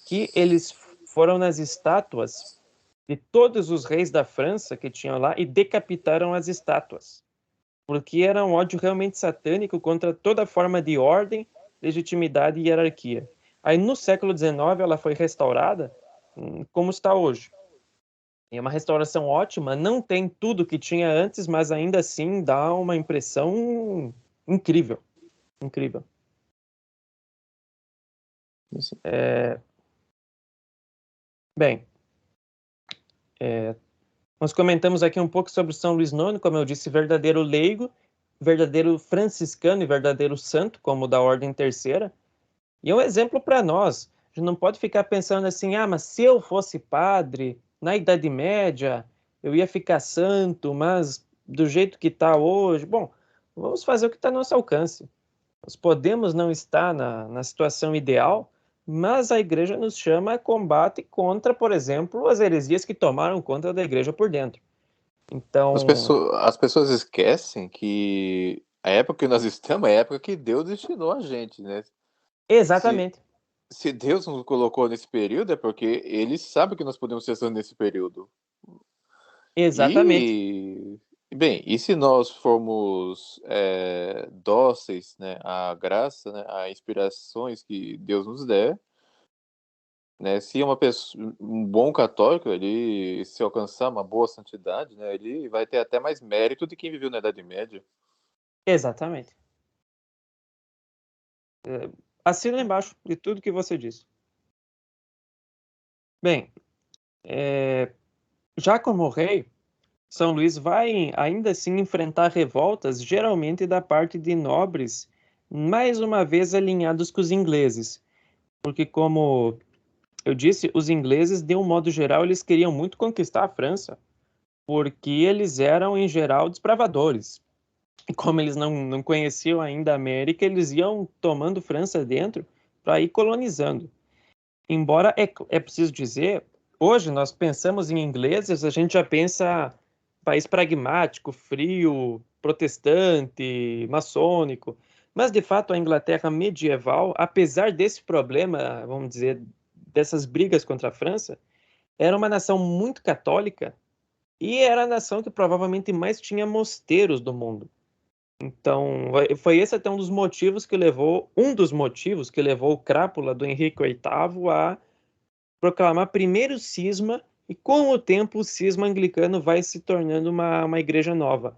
que eles foram nas estátuas de todos os reis da França que tinham lá e decapitaram as estátuas, porque era um ódio realmente satânico contra toda forma de ordem, legitimidade e hierarquia. Aí no século XIX ela foi restaurada como está hoje. É uma restauração ótima, não tem tudo que tinha antes, mas ainda assim dá uma impressão incrível. Incrível. Bem, nós comentamos aqui um pouco sobre São Luís IX, como eu disse, verdadeiro leigo, verdadeiro franciscano e verdadeiro santo, como da Ordem Terceira. E é um exemplo para nós. A gente não pode ficar pensando assim, mas se eu fosse padre na Idade Média, eu ia ficar santo, mas do jeito que está hoje, bom, vamos fazer o que está ao nosso alcance. Nós podemos não estar na situação ideal, mas a igreja nos chama a combate contra, por exemplo, as heresias que tomaram conta da igreja por dentro. Então, As pessoas esquecem que a época que nós estamos é a época que Deus destinou a gente, né? exatamente. Se Deus nos colocou nesse período, é porque Ele sabe que nós podemos ser santos nesse período. Exatamente. E se nós formos dóceis, né, à graça, né, a inspirações que Deus nos der, né, se um bom católico, ele se alcançar uma boa santidade, né, ele vai ter até mais mérito de quem viveu na Idade Média. Exatamente. Assina embaixo de tudo que você disse. Bem, já como rei, São Luís vai ainda assim enfrentar revoltas, geralmente da parte de nobres, mais uma vez alinhados com os ingleses. Porque, como eu disse, os ingleses, de um modo geral, eles queriam muito conquistar a França, porque eles eram, em geral, desbravadores. E como eles não conheciam ainda a América, eles iam tomando França dentro para ir colonizando. Embora é preciso dizer, hoje nós pensamos em ingleses, a gente já pensa país pragmático, frio, protestante, maçônico. Mas, de fato, a Inglaterra medieval, apesar desse problema, vamos dizer, dessas brigas contra a França, era uma nação muito católica e era a nação que provavelmente mais tinha mosteiros do mundo. Então, foi esse até um dos motivos que levou o crápula do Henrique VIII a proclamar primeiro o cisma, e com o tempo o cisma anglicano vai se tornando uma igreja nova.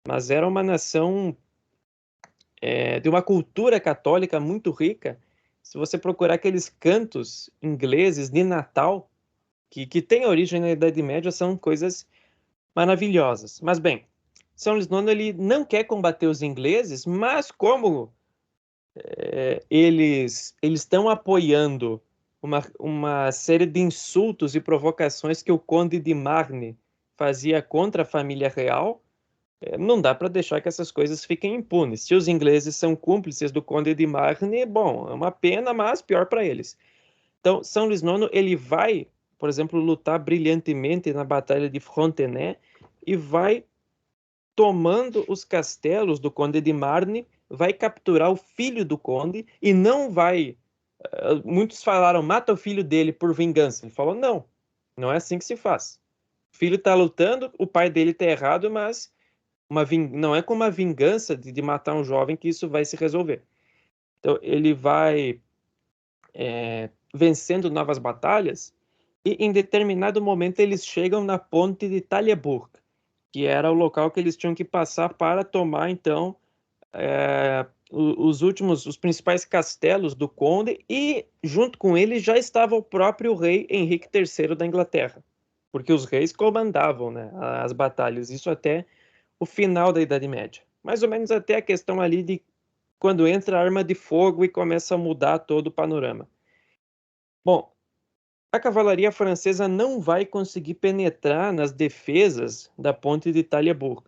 Mas era uma nação de uma cultura católica muito rica. Se você procurar aqueles cantos ingleses de Natal, que têm origem na Idade Média, são coisas maravilhosas. Mas bem, São Luís IX ele não quer combater os ingleses, mas como eles estão apoiando uma série de insultos e provocações que o Conde de Marne fazia contra a família real, não dá para deixar que essas coisas fiquem impunes. Se os ingleses são cúmplices do Conde de Marne, bom, é uma pena, mas pior para eles. Então, São Luís IX ele vai, por exemplo, lutar brilhantemente na Batalha de Frontenay e vai tomando os castelos do Conde de Marne, vai capturar o filho do Conde e não vai... Muitos falaram, mata o filho dele por vingança. Ele falou, não, não é assim que se faz. O filho está lutando, o pai dele está errado, mas não é com uma vingança de matar um jovem que isso vai se resolver. Então, ele vai vencendo novas batalhas e, em determinado momento, eles chegam na ponte de Taillebourg, que era o local que eles tinham que passar para tomar, então, os principais castelos do conde, e junto com ele já estava o próprio rei Henrique III da Inglaterra, porque os reis comandavam, né, as batalhas, isso até o final da Idade Média, mais ou menos até a questão ali de quando entra a arma de fogo e começa a mudar todo o panorama. Bom, a cavalaria francesa não vai conseguir penetrar nas defesas da ponte de Taillebourg.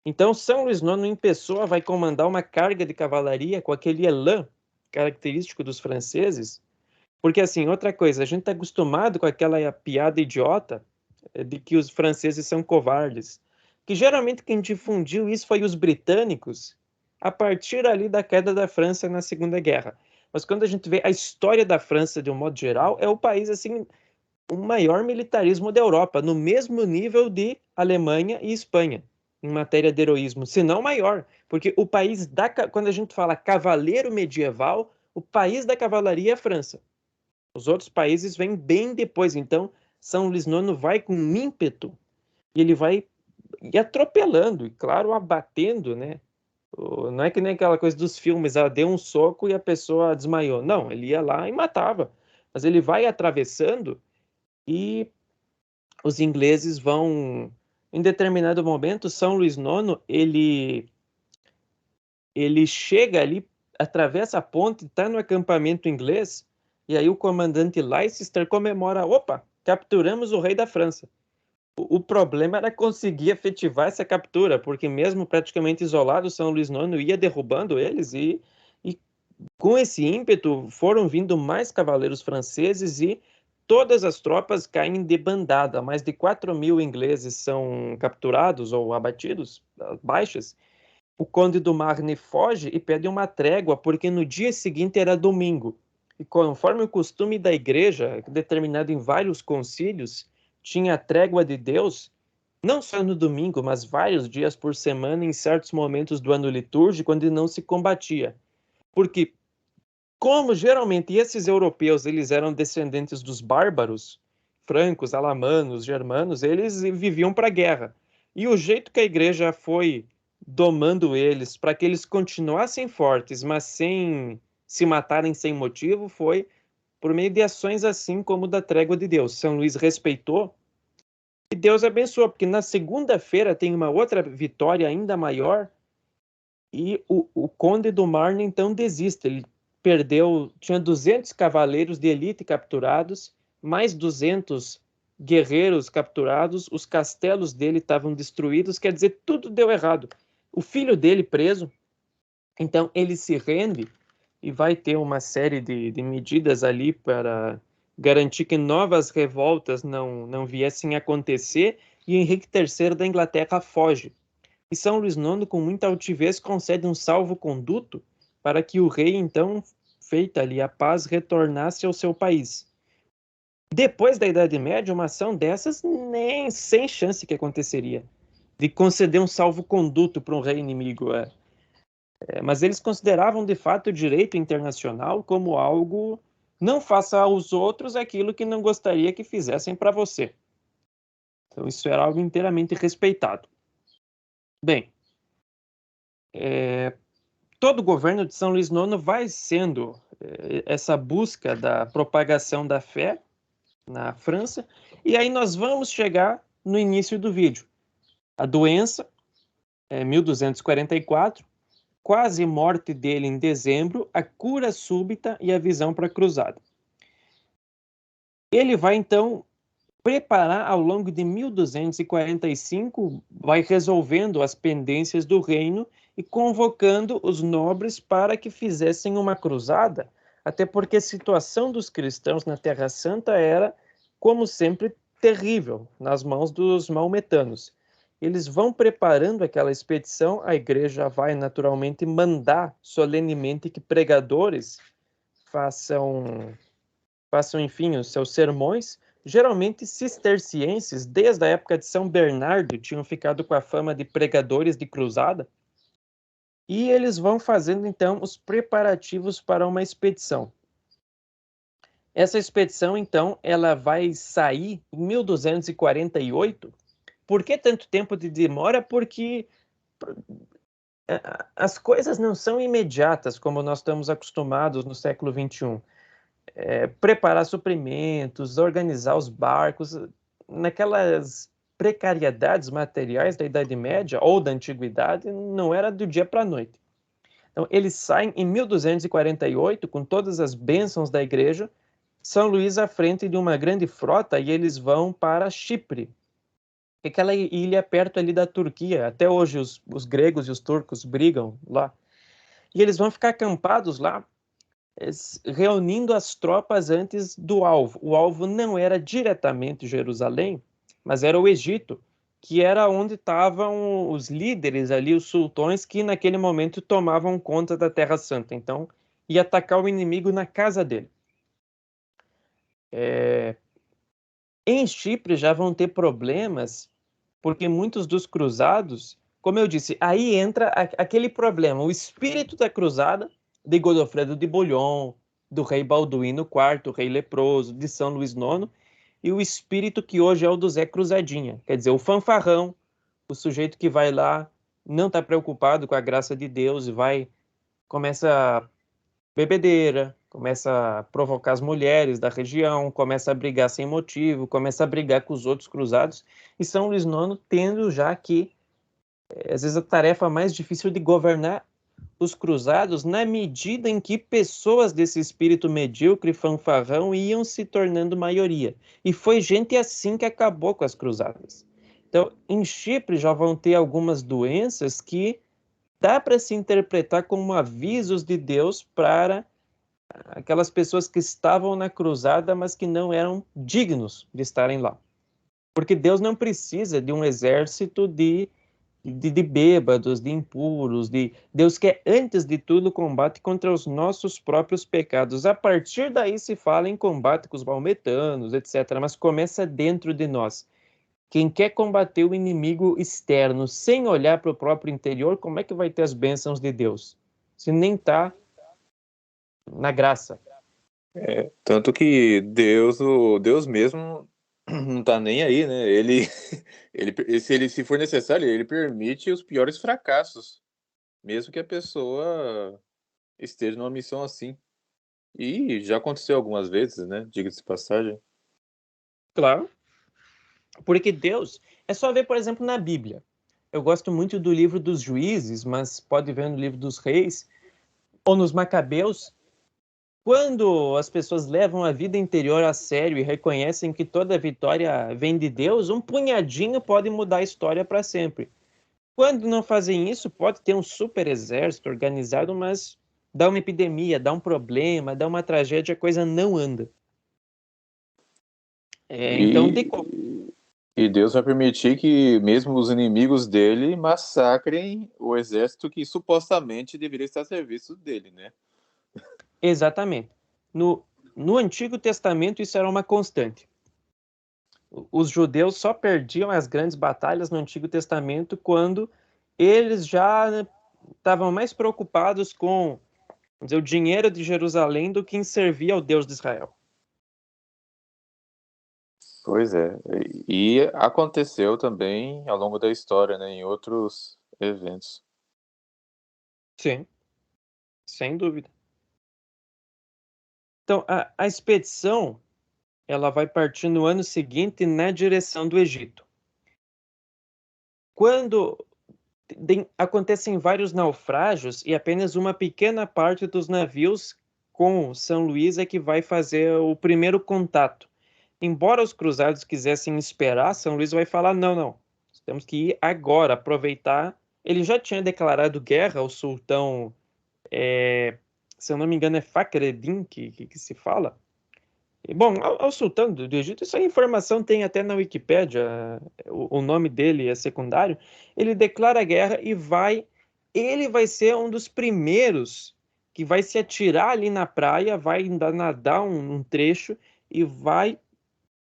Então, São Luís IX em pessoa vai comandar uma carga de cavalaria com aquele elan característico dos franceses, porque, assim, outra coisa, a gente está acostumado com aquela piada idiota de que os franceses são covardes, que geralmente quem difundiu isso foi os britânicos, a partir ali da queda da França na Segunda Guerra. Mas quando a gente vê a história da França de um modo geral, é o país, assim, o maior militarismo da Europa, no mesmo nível de Alemanha e Espanha, em matéria de heroísmo, se não maior, porque o país quando a gente fala cavaleiro medieval, o país da cavalaria é a França. Os outros países vêm bem depois, então São Luís IX vai com ímpeto e ele vai ir atropelando, e claro, abatendo, né? Não é que nem aquela coisa dos filmes, ela deu um soco e a pessoa desmaiou. Não, ele ia lá e matava. Mas ele vai atravessando e os ingleses vão... Em determinado momento, São Luís IX, ele chega ali, atravessa a ponte, está no acampamento inglês, e aí o comandante Leicester comemora, opa, capturamos o rei da França. O problema era conseguir efetivar essa captura, porque mesmo praticamente isolado, São Luís IX ia derrubando eles e com esse ímpeto foram vindo mais cavaleiros franceses e todas as tropas caem em debandada. Mais de 4.000 ingleses são capturados ou abatidos, baixas. O Conde do Marne foge e pede uma trégua, porque no dia seguinte era domingo. E conforme o costume da igreja, determinado em vários concílios, tinha a trégua de Deus, não só no domingo, mas vários dias por semana, em certos momentos do ano litúrgico, onde não se combatia. Porque, como geralmente esses europeus eles eram descendentes dos bárbaros, francos, alamanos, germanos, eles viviam para a guerra. E o jeito que a igreja foi domando eles para que eles continuassem fortes, mas sem se matarem sem motivo, foi por meio de ações assim como da trégua de Deus. São Luís respeitou e Deus abençoou, porque na segunda-feira tem uma outra vitória ainda maior e o Conde do Marne então desiste. Ele tinha 200 cavaleiros de elite capturados, mais 200 guerreiros capturados, os castelos dele estavam destruídos, quer dizer, tudo deu errado. O filho dele preso, então ele se rende e vai ter uma série de medidas ali para garantir que novas revoltas não viessem a acontecer, e Henrique III da Inglaterra foge. E São Luís IX, com muita altivez, concede um salvo-conduto para que o rei, então, feita ali a paz, retornasse ao seu país. Depois da Idade Média, uma ação dessas nem sem chance que aconteceria, de conceder um salvo-conduto para um rei inimigo. Mas eles consideravam, de fato, o direito internacional como algo, não faça aos outros aquilo que não gostaria que fizessem para você. Então, isso era algo inteiramente respeitado. Bem, todo o governo de São Luís IX vai sendo essa busca da propagação da fé na França, e aí nós vamos chegar no início do vídeo. A doença, 1244, quase morte dele em dezembro, a cura súbita e a visão para a cruzada. Ele vai, então, preparar ao longo de 1245, vai resolvendo as pendências do reino e convocando os nobres para que fizessem uma cruzada, até porque a situação dos cristãos na Terra Santa era, como sempre, terrível nas mãos dos maometanos. Eles vão preparando aquela expedição, a igreja vai naturalmente mandar solenemente que pregadores façam, enfim, os seus sermões. Geralmente cistercienses, desde a época de São Bernardo, tinham ficado com a fama de pregadores de cruzada, e eles vão fazendo então os preparativos para uma expedição. Essa expedição, então, ela vai sair em 1248. Por que tanto tempo de demora? Porque as coisas não são imediatas, como nós estamos acostumados no século XXI. Preparar suprimentos, organizar os barcos, naquelas precariedades materiais da Idade Média ou da Antiguidade, não era do dia para a noite. Então, eles saem em 1248, com todas as bênçãos da igreja, São Luís à frente de uma grande frota, e eles vão para Chipre, aquela ilha perto ali da Turquia. Até hoje os gregos e os turcos brigam lá. E eles vão ficar acampados lá, reunindo as tropas antes do alvo. O alvo não era diretamente Jerusalém, mas era o Egito, que era onde estavam os líderes ali, os sultões, que naquele momento tomavam conta da Terra Santa. Então, ia atacar o inimigo na casa dele. Em Chipre já vão ter problemas, porque muitos dos cruzados, como eu disse, aí entra aquele problema, o espírito da cruzada, de Godofredo de Bouillon, do rei Balduíno IV, o rei leproso, de São Luís IX, e o espírito que hoje é o do Zé Cruzadinha, quer dizer, o fanfarrão, o sujeito que vai lá, não está preocupado com a graça de Deus e começa bebedeira, começa a provocar as mulheres da região, começa a brigar sem motivo, começa a brigar com os outros cruzados, e São Luís IX tendo já que, às vezes, a tarefa mais difícil de governar os cruzados, na medida em que pessoas desse espírito medíocre, fanfarrão, iam se tornando maioria. E foi gente assim que acabou com as cruzadas. Então, em Chipre já vão ter algumas doenças que dá para se interpretar como avisos de Deus para aquelas pessoas que estavam na cruzada, mas que não eram dignos de estarem lá. Porque Deus não precisa de um exército de bêbados, de impuros. Deus quer, antes de tudo, combate contra os nossos próprios pecados. A partir daí se fala em combate com os maometanos, etc. Mas começa dentro de nós. Quem quer combater o inimigo externo sem olhar para o próprio interior, como é que vai ter as bênçãos de Deus? Se nem está na graça. Tanto que Deus mesmo não tá nem aí, né? Se for necessário, ele permite os piores fracassos, mesmo que a pessoa esteja numa missão assim. E já aconteceu algumas vezes, né? Diga-se de passagem. Claro. Porque Deus, é só ver, por exemplo, na Bíblia. Eu gosto muito do livro dos Juízes, mas pode ver no livro dos Reis, ou nos Macabeus. Quando as pessoas levam a vida interior a sério e reconhecem que toda vitória vem de Deus, um punhadinho pode mudar a história para sempre. Quando não fazem isso, pode ter um super exército organizado, mas dá uma epidemia, dá um problema, dá uma tragédia, a coisa não anda. Então, E Deus vai permitir que mesmo os inimigos dele massacrem o exército que supostamente deveria estar a serviço dele, né? exatamente. No Antigo Testamento isso era uma constante. Os judeus só perdiam as grandes batalhas no Antigo Testamento quando eles já estavam mais preocupados com, vamos dizer, o dinheiro de Jerusalém do que em servir ao Deus de Israel. Pois é. E aconteceu também ao longo da história, né, em outros eventos. Sim, sem dúvida. Então, a expedição ela vai partir no ano seguinte na direção do Egito. Quando acontecem vários naufrágios e apenas uma pequena parte dos navios com São Luís é que vai fazer o primeiro contato. Embora os cruzados quisessem esperar, São Luís vai falar, não, temos que ir agora, aproveitar. Ele já tinha declarado guerra ao sultão, se eu não me engano é Fakhreddin que se fala. Bom, ao sultão do Egito, essa informação tem até na Wikipédia, o nome dele é secundário. Ele declara guerra e ele vai ser um dos primeiros que vai se atirar ali na praia, vai nadar um trecho e vai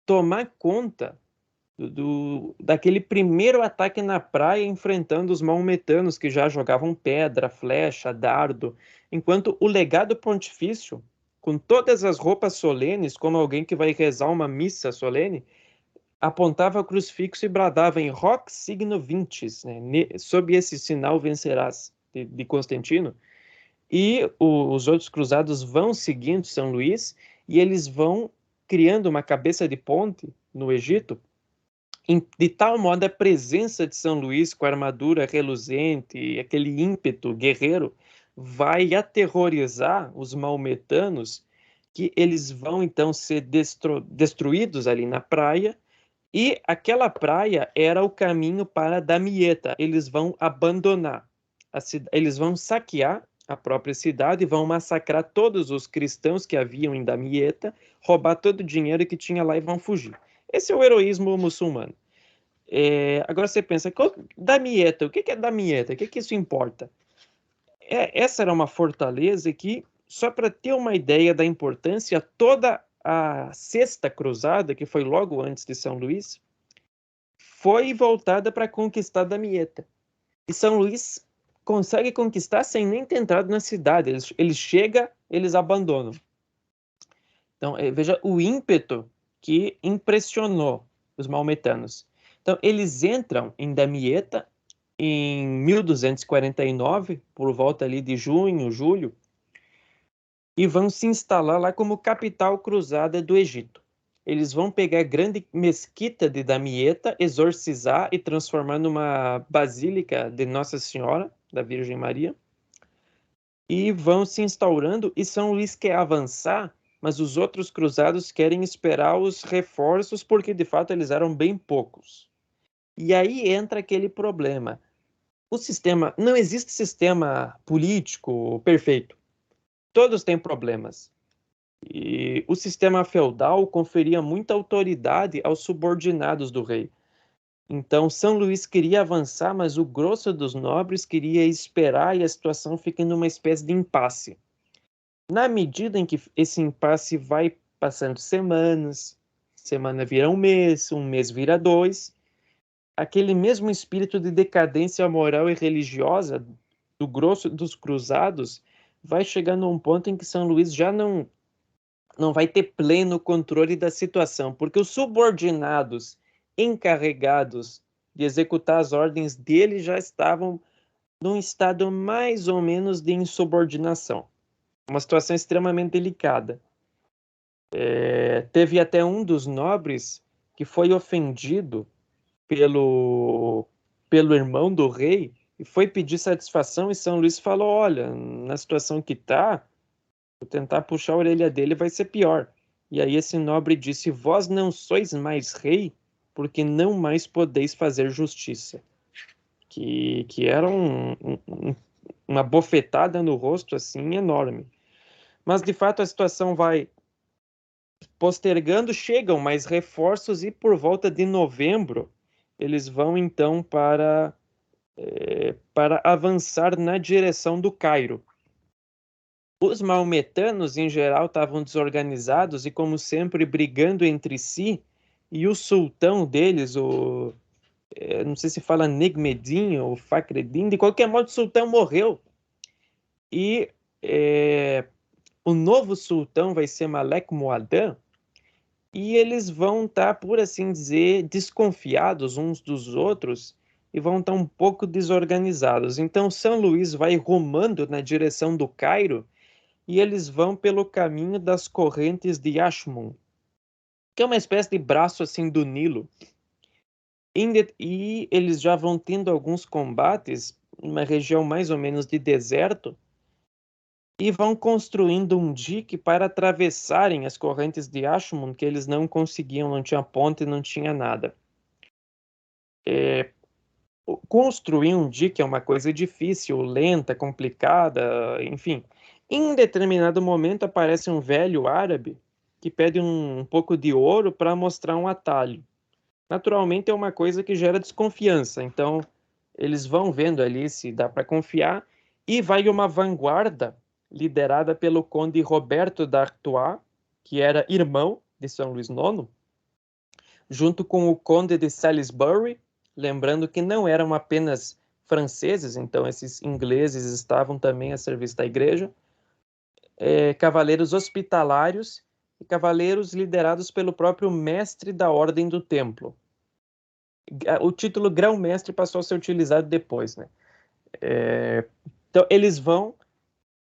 tomar conta daquele primeiro ataque na praia, enfrentando os maometanos que já jogavam pedra, flecha, dardo, enquanto o legado pontifício, com todas as roupas solenes, como alguém que vai rezar uma missa solene, apontava o crucifixo e bradava em Hoc signo vinces, né? Sob esse sinal vencerás, de Constantino. E os outros cruzados vão seguindo São Luís e eles vão criando uma cabeça de ponte no Egito, de tal modo a presença de São Luís com a armadura reluzente, aquele ímpeto guerreiro, vai aterrorizar os maometanos, que eles vão então ser destruídos ali na praia, e aquela praia era o caminho para Damieta. Eles vão abandonar, eles vão saquear a própria cidade e vão massacrar todos os cristãos que haviam em Damieta, roubar todo o dinheiro que tinha lá e vão fugir. Esse é o heroísmo muçulmano. Agora você pensa, Damieta, o que é Damieta? O que isso importa? Essa era uma fortaleza que, só para ter uma ideia da importância, toda a Sexta Cruzada, que foi logo antes de São Luís, foi voltada para conquistar Damieta. E São Luís consegue conquistar sem nem ter entrado na cidade. Eles chegam, eles abandonam. Então, veja o ímpeto que impressionou os maometanos. Então, eles entram em Damieta em 1249, por volta ali de junho, julho, e vão se instalar lá como capital cruzada do Egito. Eles vão pegar a grande mesquita de Damieta, exorcizar e transformar numa basílica de Nossa Senhora, da Virgem Maria, e vão se instaurando, e São Luís quer avançar, mas os outros cruzados querem esperar os reforços, porque de fato eles eram bem poucos. E aí entra aquele problema. Não existe sistema político perfeito. Todos têm problemas. E o sistema feudal conferia muita autoridade aos subordinados do rei. Então, São Luís queria avançar, mas o grosso dos nobres queria esperar e a situação fica numa espécie de impasse. Na medida em que esse impasse vai passando semanas, semana vira um mês vira 2, aquele mesmo espírito de decadência moral e religiosa do grosso dos cruzados vai chegando a um ponto em que São Luís já não vai ter pleno controle da situação, porque os subordinados encarregados de executar as ordens dele já estavam num estado mais ou menos de insubordinação. Uma situação extremamente delicada. Teve até um dos nobres que foi ofendido pelo irmão do rei e foi pedir satisfação, e São Luís falou, olha, na situação que está, vou tentar puxar a orelha dele, vai ser pior. E aí esse nobre disse, vós não sois mais rei, porque não mais podeis fazer justiça. Que era uma bofetada no rosto, assim, enorme. Mas, de fato, a situação vai postergando, chegam mais reforços e por volta de novembro eles vão então para avançar na direção do Cairo. Os maometanos, em geral, estavam desorganizados e, como sempre, brigando entre si. E o sultão deles, não sei se fala Negmedin ou Fakhreddin, de qualquer modo, o sultão morreu. E o novo sultão vai ser Malek Muad'Dib, e eles vão estar, por assim dizer, desconfiados uns dos outros e vão estar um pouco desorganizados. Então, São Luís vai rumando na direção do Cairo e eles vão pelo caminho das correntes de Ashmun, que é uma espécie de braço assim do Nilo. E eles já vão tendo alguns combates numa região mais ou menos de deserto e vão construindo um dique para atravessarem as correntes de Ashmun, que eles não conseguiam, não tinha ponte, não tinha nada. Construir um dique é uma coisa difícil, lenta, complicada, enfim. Em determinado momento aparece um velho árabe que pede um pouco de ouro para mostrar um atalho. Naturalmente é uma coisa que gera desconfiança, então eles vão vendo ali se dá para confiar e vai uma vanguarda liderada pelo conde Roberto d'Artois, que era irmão de São Luís IX, junto com o conde de Salisbury, lembrando que não eram apenas franceses, então esses ingleses estavam também a serviço da igreja, cavaleiros hospitalários e cavaleiros liderados pelo próprio mestre da Ordem do Templo. O título grão-mestre passou a ser utilizado depois, né? Então eles vão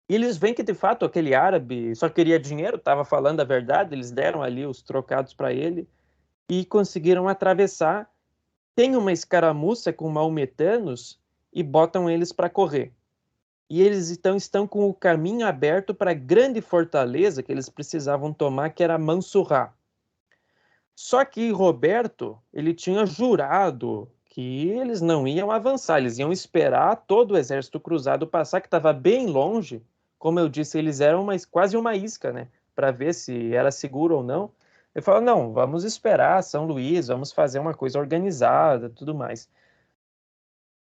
e eles veem que de fato aquele árabe só queria dinheiro, estava falando a verdade, eles deram ali os trocados para ele e conseguiram atravessar. Tem uma escaramuça com maometanos e botam eles para correr. E eles então estão com o caminho aberto para a grande fortaleza que eles precisavam tomar, que era Mansurrah. Só que Roberto, ele tinha jurado que eles não iam avançar, eles iam esperar todo o exército cruzado passar, que estava bem longe. Como eu disse, eles eram quase uma isca, né? Para ver se era seguro ou não. Ele falou, não, vamos esperar São Luís, vamos fazer uma coisa organizada, tudo mais.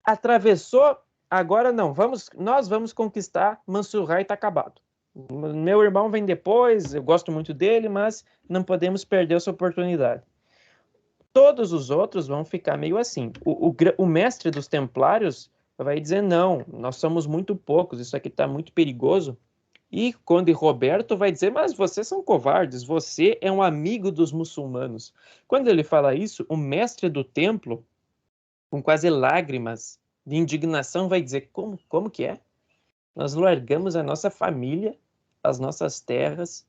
Atravessou, agora não, nós vamos conquistar Mansurrah e está acabado. Meu irmão vem depois, eu gosto muito dele, mas não podemos perder essa oportunidade. Todos os outros vão ficar meio assim. O mestre dos templários vai dizer, não, nós somos muito poucos, isso aqui está muito perigoso. E Conde Roberto vai dizer, mas vocês são covardes, você é um amigo dos muçulmanos. Quando ele fala isso, o mestre do templo, com quase lágrimas de indignação, vai dizer, como que é? Nós largamos a nossa família, as nossas terras,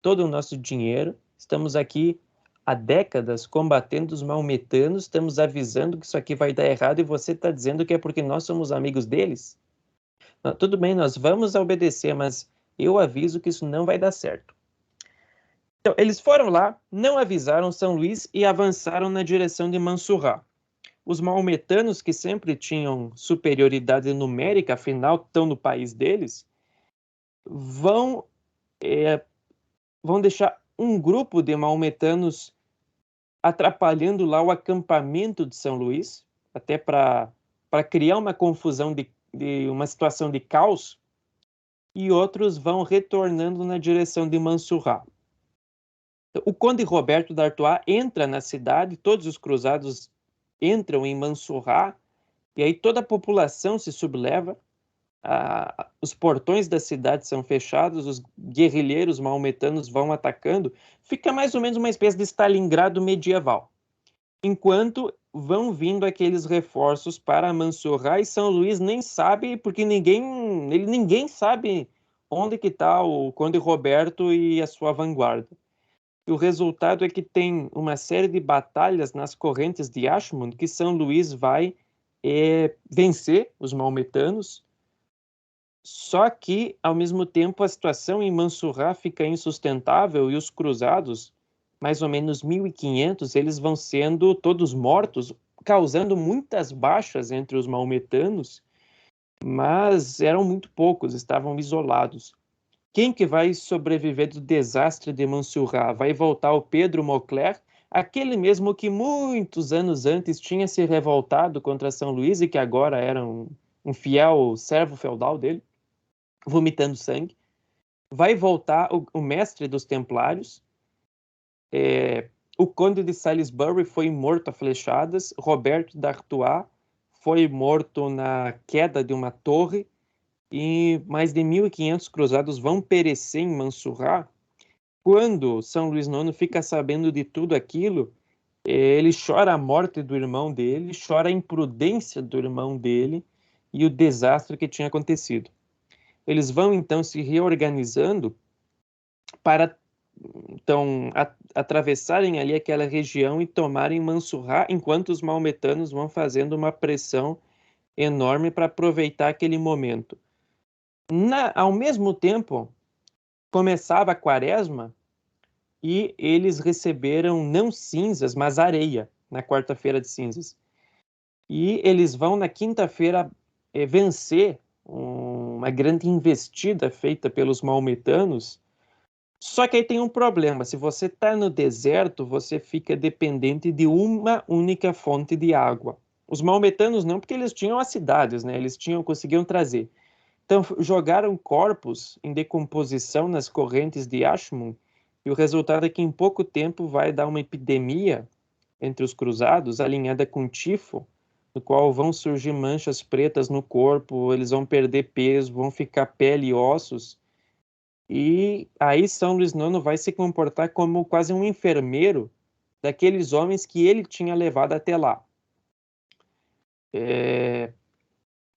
todo o nosso dinheiro, estamos aqui há décadas combatendo os maometanos, estamos avisando que isso aqui vai dar errado e você está dizendo que é porque nós somos amigos deles? Não, tudo bem, nós vamos obedecer, mas eu aviso que isso não vai dar certo. Então, eles foram lá, não avisaram São Luís e avançaram na direção de Mansurrah. Os maometanos, que sempre tinham superioridade numérica, afinal estão no país deles, vão deixar um grupo de maometanos atrapalhando lá o acampamento de São Luís, até para criar uma confusão de uma situação de caos, e outros vão retornando na direção de Mansurrah. O conde Roberto d'Artois entra na cidade, todos os cruzados entram em Mansurrah, e aí toda a população se subleva, os portões da cidade são fechados, os guerrilheiros maometanos vão atacando, fica mais ou menos uma espécie de Stalingrado medieval. Enquanto vão vindo aqueles reforços para Mansurrah, e São Luís nem sabe, porque ninguém sabe onde que está o Conde Roberto e a sua vanguarda. E o resultado é que tem uma série de batalhas nas correntes de Ashmun que São Luís vai vencer os maometanos. Só que, ao mesmo tempo, a situação em Mansurrah fica insustentável e os cruzados, mais ou menos 1.500, eles vão sendo todos mortos, causando muitas baixas entre os maometanos, mas eram muito poucos, estavam isolados. Quem que vai sobreviver do desastre de Mansurrah? Vai voltar o Pedro Maucler, aquele mesmo que muitos anos antes tinha se revoltado contra São Luís e que agora era um fiel servo feudal dele, vomitando sangue. vai voltar o mestre dos Templários. O Conde de Salisbury foi morto a flechadas. Roberto d'Artois foi morto na queda de uma torre. E mais de 1.500 cruzados vão perecer em Mansurrah. Quando São Luís IX fica sabendo de tudo aquilo, ele chora a morte do irmão dele, chora a imprudência do irmão dele e o desastre que tinha acontecido. Eles vão então se reorganizando para então atravessarem ali aquela região e tomarem Mansurrah, enquanto os maometanos vão fazendo uma pressão enorme para aproveitar aquele momento. Ao mesmo tempo, começava a quaresma e eles receberam não cinzas, mas areia na quarta-feira de cinzas. E eles vão na quinta-feira vencer uma grande investida feita pelos maometanos. Só que aí tem um problema: se você está no deserto, você fica dependente de uma única fonte de água. Os maometanos não, porque eles tinham as cidades, né? Eles conseguiam trazer. Então jogaram corpos em decomposição nas correntes de Ashmun, e o resultado é que em pouco tempo vai dar uma epidemia entre os cruzados, alinhada com tifo, no qual vão surgir manchas pretas no corpo, eles vão perder peso, vão ficar pele e ossos. E aí São Luís IX vai se comportar como quase um enfermeiro daqueles homens que ele tinha levado até lá.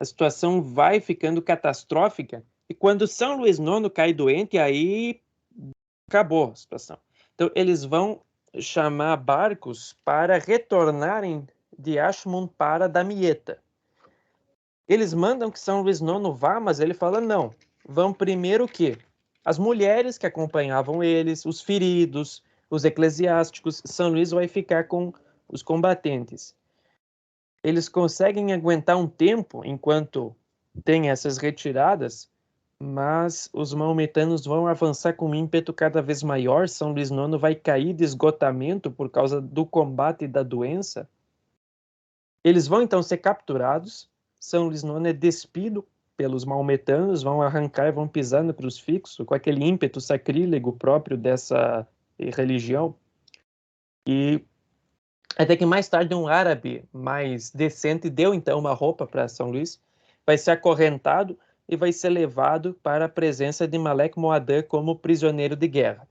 A situação vai ficando catastrófica, e quando São Luís IX cai doente, aí acabou a situação. Então eles vão chamar barcos para retornarem de Ashmun para Damietta. Eles mandam que São Luís IX vá, mas ele fala não. Vão primeiro o quê? As mulheres que acompanhavam eles, os feridos, os eclesiásticos. São Luís vai ficar com os combatentes. Eles conseguem aguentar um tempo enquanto tem essas retiradas, mas os maometanos vão avançar com um ímpeto cada vez maior. São Luís IX vai cair de esgotamento por causa do combate e da doença. Eles vão então ser capturados. São Luís IX é despido pelos maometanos, vão arrancar e vão pisar no crucifixo com aquele ímpeto sacrílego próprio dessa religião. E até que mais tarde um árabe mais decente deu então uma roupa para São Luís, vai ser acorrentado e vai ser levado para a presença de Malek Moadan como prisioneiro de guerra.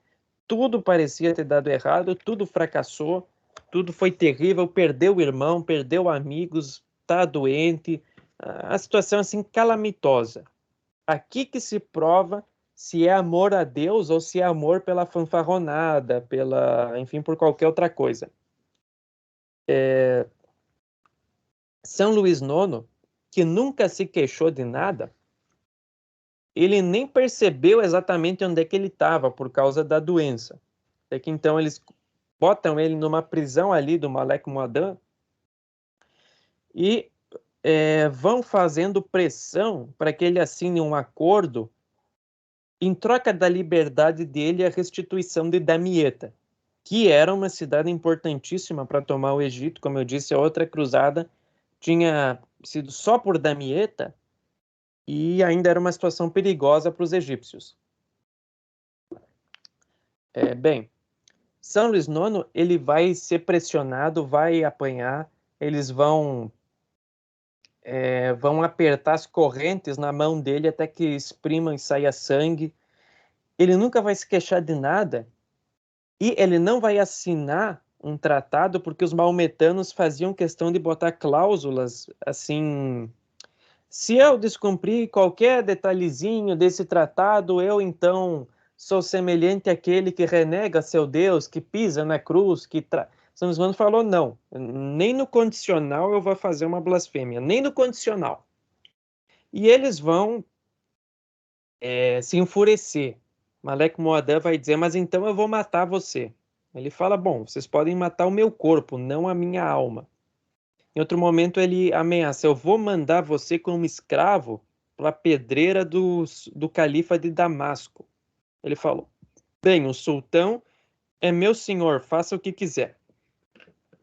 Tudo parecia ter dado errado, tudo fracassou, tudo foi terrível, perdeu o irmão, perdeu amigos, está doente, a situação assim calamitosa. Aqui que se prova se é amor a Deus ou se é amor pela fanfarronada, enfim, por qualquer outra coisa. São Luís IX, que nunca se queixou de nada, ele nem percebeu exatamente onde é que ele estava por causa da doença. É que então eles botam ele numa prisão ali do Malek Moadan e vão fazendo pressão para que ele assine um acordo em troca da liberdade dele e a restituição de Damietta, que era uma cidade importantíssima para tomar o Egito. Como eu disse, a outra cruzada tinha sido só por Damietta e ainda era uma situação perigosa para os egípcios. Bem, São Luís IX ele vai ser pressionado, vai apanhar, eles vão apertar as correntes na mão dele até que exprimam e saia sangue. Ele nunca vai se queixar de nada e ele não vai assinar um tratado porque os maometanos faziam questão de botar cláusulas assim: se eu descumprir qualquer detalhezinho desse tratado, eu então sou semelhante àquele que renega seu Deus, que pisa na cruz, que São Luís IX falou não, nem no condicional eu vou fazer uma blasfêmia, nem no condicional. E eles vão se enfurecer. Malek Moadan vai dizer, mas então eu vou matar você. Ele fala, bom, vocês podem matar o meu corpo, não a minha alma. Em outro momento ele ameaça, eu vou mandar você como escravo para a pedreira do califa de Damasco. Ele falou, bem, o sultão é meu senhor, faça o que quiser.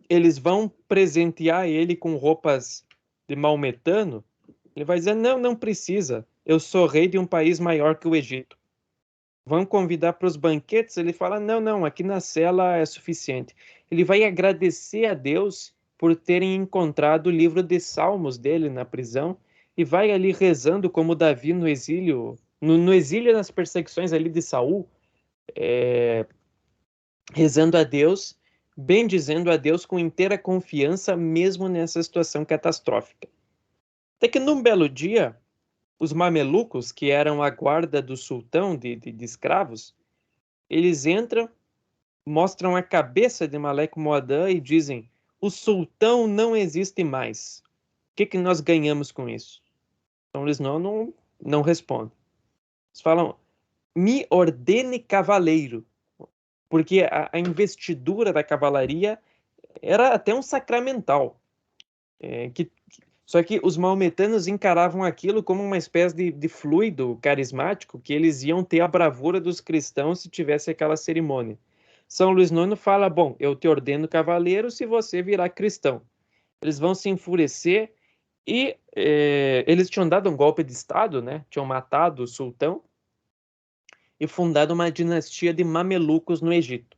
Eles vão presentear ele com roupas de maometano. Ele vai dizer, não precisa, eu sou rei de um país maior que o Egito. vão convidar para os banquetes, ele fala, não, aqui na cela é suficiente. Ele vai agradecer a Deus por terem encontrado o livro de Salmos dele na prisão, e vai ali rezando como Davi no exílio, no exílio nas perseguições ali de Saul, rezando a Deus, bendizendo a Deus com inteira confiança, mesmo nessa situação catastrófica. Até que num belo dia, os mamelucos, que eram a guarda do sultão de escravos, eles entram, mostram a cabeça de Malek Moadan e dizem: o sultão não existe mais. O que nós ganhamos com isso? Então eles não respondem. Eles falam: me ordene cavaleiro, porque a investidura da cavalaria era até um sacramental. Só que os maometanos encaravam aquilo como uma espécie de fluido carismático que eles iam ter a bravura dos cristãos se tivesse aquela cerimônia. São Luís IX fala, bom, eu te ordeno cavaleiro se você virar cristão. Eles vão se enfurecer e eles tinham dado um golpe de Estado, né? Tinham matado o sultão e fundado uma dinastia de mamelucos no Egito.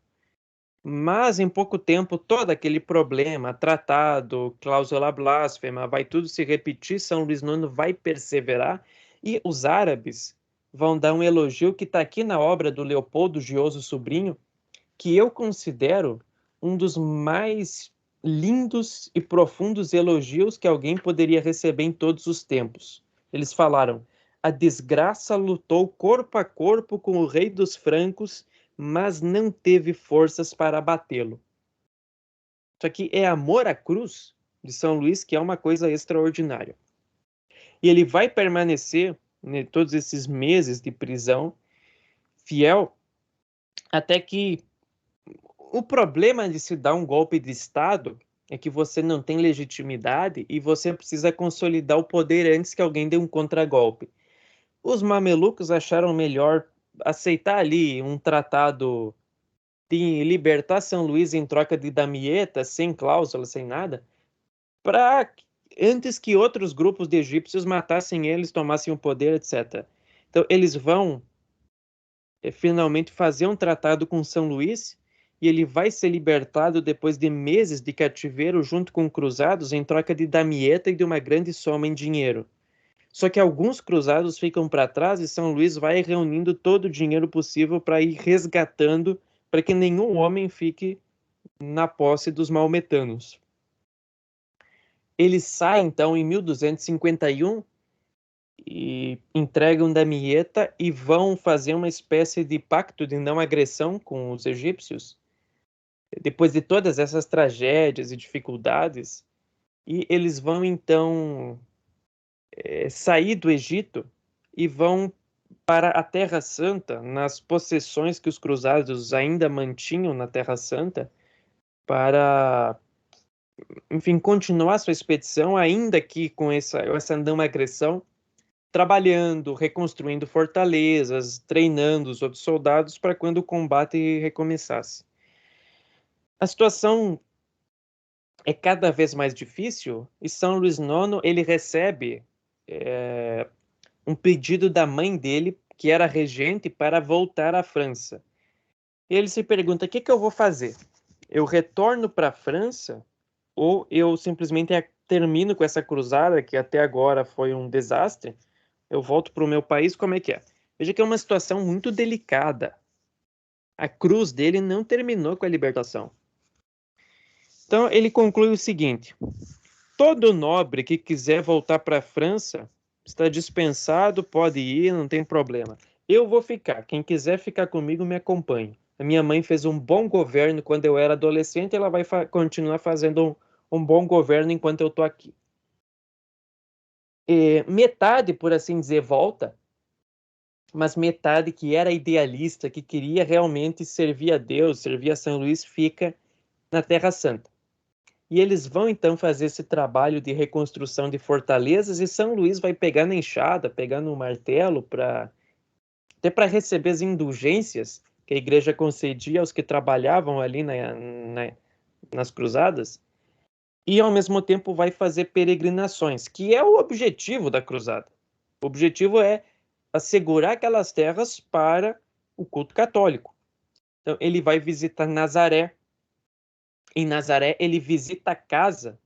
Mas em pouco tempo, todo aquele problema, tratado, cláusula blasfema, vai tudo se repetir, São Luís IX vai perseverar e os árabes vão dar um elogio que está aqui na obra do Leopoldo Gioso Sobrinho, que eu considero um dos mais lindos e profundos elogios que alguém poderia receber em todos os tempos. Eles falaram: a desgraça lutou corpo a corpo com o rei dos francos, mas não teve forças para abatê-lo. Isso aqui é amor à cruz de São Luís, que é uma coisa extraordinária. E ele vai permanecer, né, todos esses meses de prisão, fiel, até que o problema de se dar um golpe de Estado é que você não tem legitimidade e você precisa consolidar o poder antes que alguém dê um contragolpe. Os mamelucos acharam melhor aceitar ali um tratado de libertar São Luís em troca de Damieta, sem cláusula, sem nada, para antes que outros grupos de egípcios matassem eles, tomassem o poder, etc. Então, eles vão finalmente fazer um tratado com São Luís e ele vai ser libertado depois de meses de cativeiro junto com cruzados em troca de Damieta e de uma grande soma em dinheiro. Só que alguns cruzados ficam para trás e São Luís vai reunindo todo o dinheiro possível para ir resgatando, para que nenhum homem fique na posse dos maometanos. Eles saem, então, em 1251 e entregam Damieta e vão fazer uma espécie de pacto de não agressão com os egípcios, depois de todas essas tragédias e dificuldades, e eles vão, então, sair do Egito e vão para a Terra Santa, nas possessões que os cruzados ainda mantinham na Terra Santa, para, enfim, continuar sua expedição, ainda que com essa não agressão, trabalhando, reconstruindo fortalezas, treinando os outros soldados para quando o combate recomeçasse. A situação é cada vez mais difícil e São Luís IX ele recebe um pedido da mãe dele, que era regente, para voltar à França. E ele se pergunta: o que eu vou fazer? Eu retorno para a França ou eu simplesmente termino com essa cruzada, que até agora foi um desastre? Eu volto para o meu país, como é que é? Veja que é uma situação muito delicada. A cruz dele não terminou com a libertação. Então, ele conclui o seguinte: todo nobre que quiser voltar para a França está dispensado, pode ir, não tem problema. Eu vou ficar. Quem quiser ficar comigo, me acompanhe. A minha mãe fez um bom governo quando eu era adolescente, ela vai continuar fazendo um bom governo enquanto eu estou aqui. Metade, por assim dizer, volta, mas metade que era idealista, que queria realmente servir a Deus, servir a São Luís, fica na Terra Santa. E eles vão então fazer esse trabalho de reconstrução de fortalezas e São Luís vai pegar na enxada, pegar no martelo, até para receber as indulgências que a igreja concedia aos que trabalhavam ali nas cruzadas, e ao mesmo tempo vai fazer peregrinações, que é o objetivo da cruzada. O objetivo é assegurar aquelas terras para o culto católico. Então, ele vai visitar Nazaré. Em Nazaré, ele visita a casa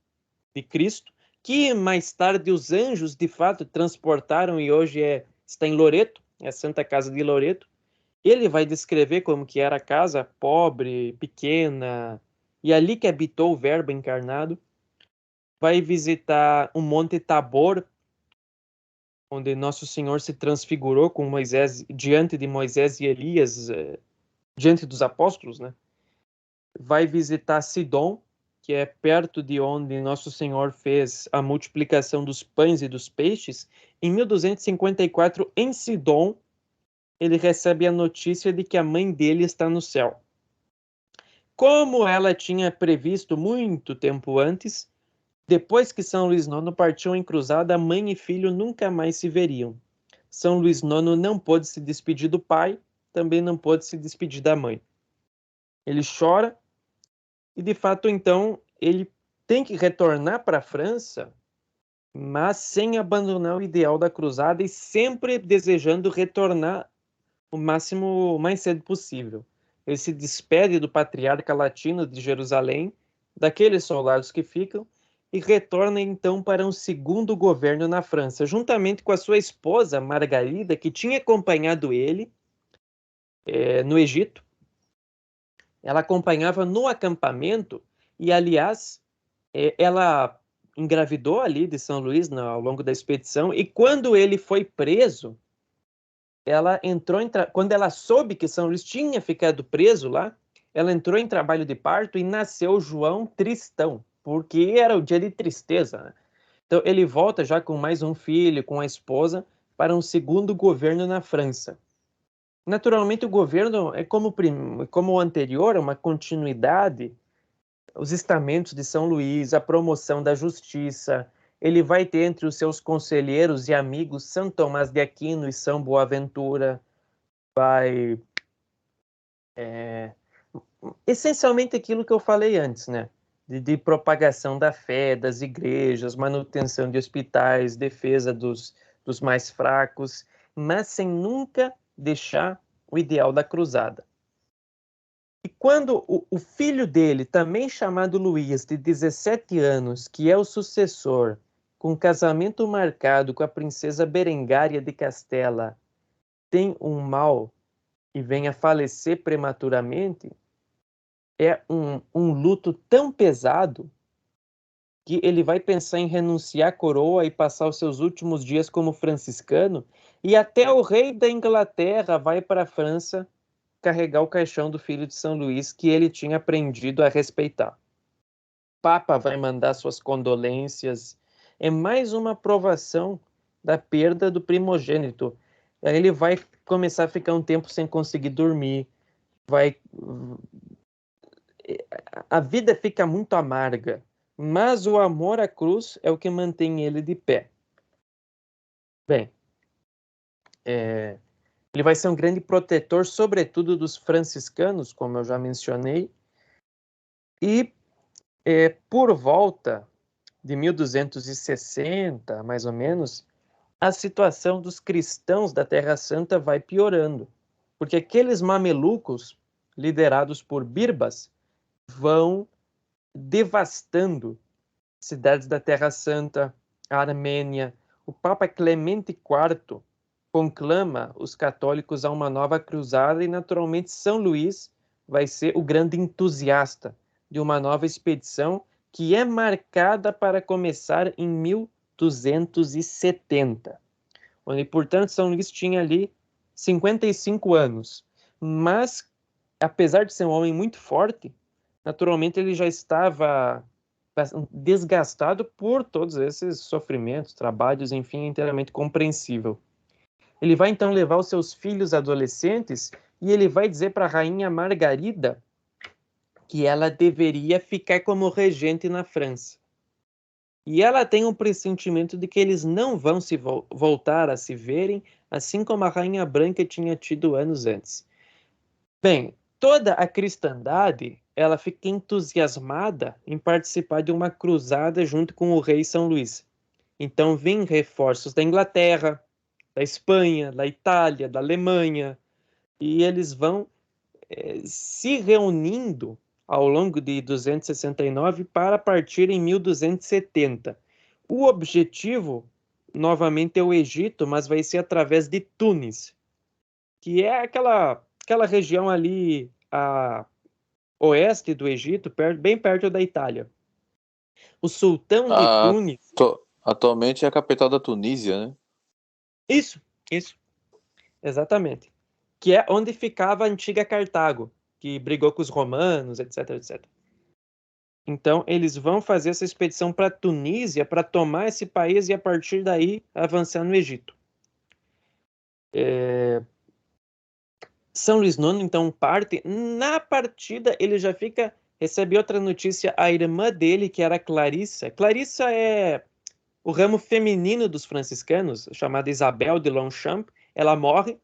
de Cristo, que mais tarde os anjos, de fato, transportaram e hoje está em Loreto, é a Santa Casa de Loreto. Ele vai descrever como que era a casa, pobre, pequena, e ali que habitou o Verbo encarnado. Vai visitar o Monte Tabor, onde Nosso Senhor se transfigurou com Moisés, diante de Moisés e Elias, diante dos apóstolos, né? Vai visitar Sidom, que é perto de onde Nosso Senhor fez a multiplicação dos pães e dos peixes. Em 1254, em Sidom, ele recebe a notícia de que a mãe dele está no céu. Como ela tinha previsto muito tempo antes, depois que São Luís IX partiu em cruzada, mãe e filho nunca mais se veriam. São Luís IX não pôde se despedir do pai, também não pôde se despedir da mãe. Ele chora e, de fato, então, ele tem que retornar para a França, mas sem abandonar o ideal da cruzada e sempre desejando retornar o mais cedo possível. Ele se despede do patriarca latino de Jerusalém, daqueles soldados que ficam, e retorna então para um segundo governo na França, juntamente com a sua esposa Margarida, que tinha acompanhado ele no Egito. Ela acompanhava no acampamento e, aliás, ela engravidou ali de São Luís ao longo da expedição, e quando ele foi preso, ela entrou quando ela soube que São Luís tinha ficado preso lá, ela entrou em trabalho de parto e nasceu João Tristão, porque era o dia de tristeza, né? Então ele volta já com mais um filho, com a esposa, para um segundo governo na França. Naturalmente o governo é como o anterior, uma continuidade, os estamentos de São Luís, a promoção da justiça. Ele vai ter entre os seus conselheiros e amigos São Tomás de Aquino e São Boaventura. Vai essencialmente aquilo que eu falei antes, né? De propagação da fé, das igrejas, manutenção de hospitais, defesa dos mais fracos, mas sem nunca deixar o ideal da cruzada. E quando o filho dele, também chamado Luís, de 17 anos, que é o sucessor, com casamento marcado com a princesa Berengária de Castela, tem um mal e vem a falecer prematuramente, é um luto tão pesado que ele vai pensar em renunciar à coroa e passar os seus últimos dias como franciscano, e até o rei da Inglaterra vai para a França carregar o caixão do filho de São Luís, que ele tinha aprendido a respeitar. O Papa vai mandar suas condolências. É mais uma provação da perda do primogênito. Aí ele vai começar a ficar um tempo sem conseguir dormir. A vida fica muito amarga, mas o amor à cruz é o que mantém ele de pé. Bem, ele vai ser um grande protetor, sobretudo dos franciscanos, como eu já mencionei, e por volta de 1260, mais ou menos, a situação dos cristãos da Terra Santa vai piorando, porque aqueles mamelucos, liderados por Birbas, vão devastando cidades da Terra Santa, a Armênia. O Papa Clemente IV conclama os católicos a uma nova cruzada e, naturalmente, São Luís vai ser o grande entusiasta de uma nova expedição que é marcada para começar em 1270, onde, portanto, São Luís tinha ali 55 anos. Mas, apesar de ser um homem muito forte, naturalmente ele já estava desgastado por todos esses sofrimentos, trabalhos, enfim, inteiramente compreensível. Ele vai então levar os seus filhos adolescentes e ele vai dizer para a rainha Margarida que ela deveria ficar como regente na França. E ela tem um pressentimento de que eles não vão se voltar a se verem, assim como a Rainha Branca tinha tido anos antes. Bem, toda a cristandade, ela fica entusiasmada em participar de uma cruzada junto com o rei São Luís. Então, vêm reforços da Inglaterra, da Espanha, da Itália, da Alemanha, e eles vão se reunindo ao longo de 269 para partir em 1270. O objetivo, novamente, é o Egito, mas vai ser através de Tunis, que é aquela região ali a oeste do Egito, bem perto da Itália. O sultão de A- Tunis... Atualmente é a capital da Tunísia, né? Isso, exatamente. Que é onde ficava a antiga Cartago, que brigou com os romanos, etc, etc. Então, eles vão fazer essa expedição para a Tunísia para tomar esse país e, a partir daí, avançar no Egito. São Luís IX, então, parte. Na partida, ele já recebe outra notícia, a irmã dele, que era Clarissa. Clarissa é o ramo feminino dos franciscanos, chamada Isabel de Longchamp. Ela morre,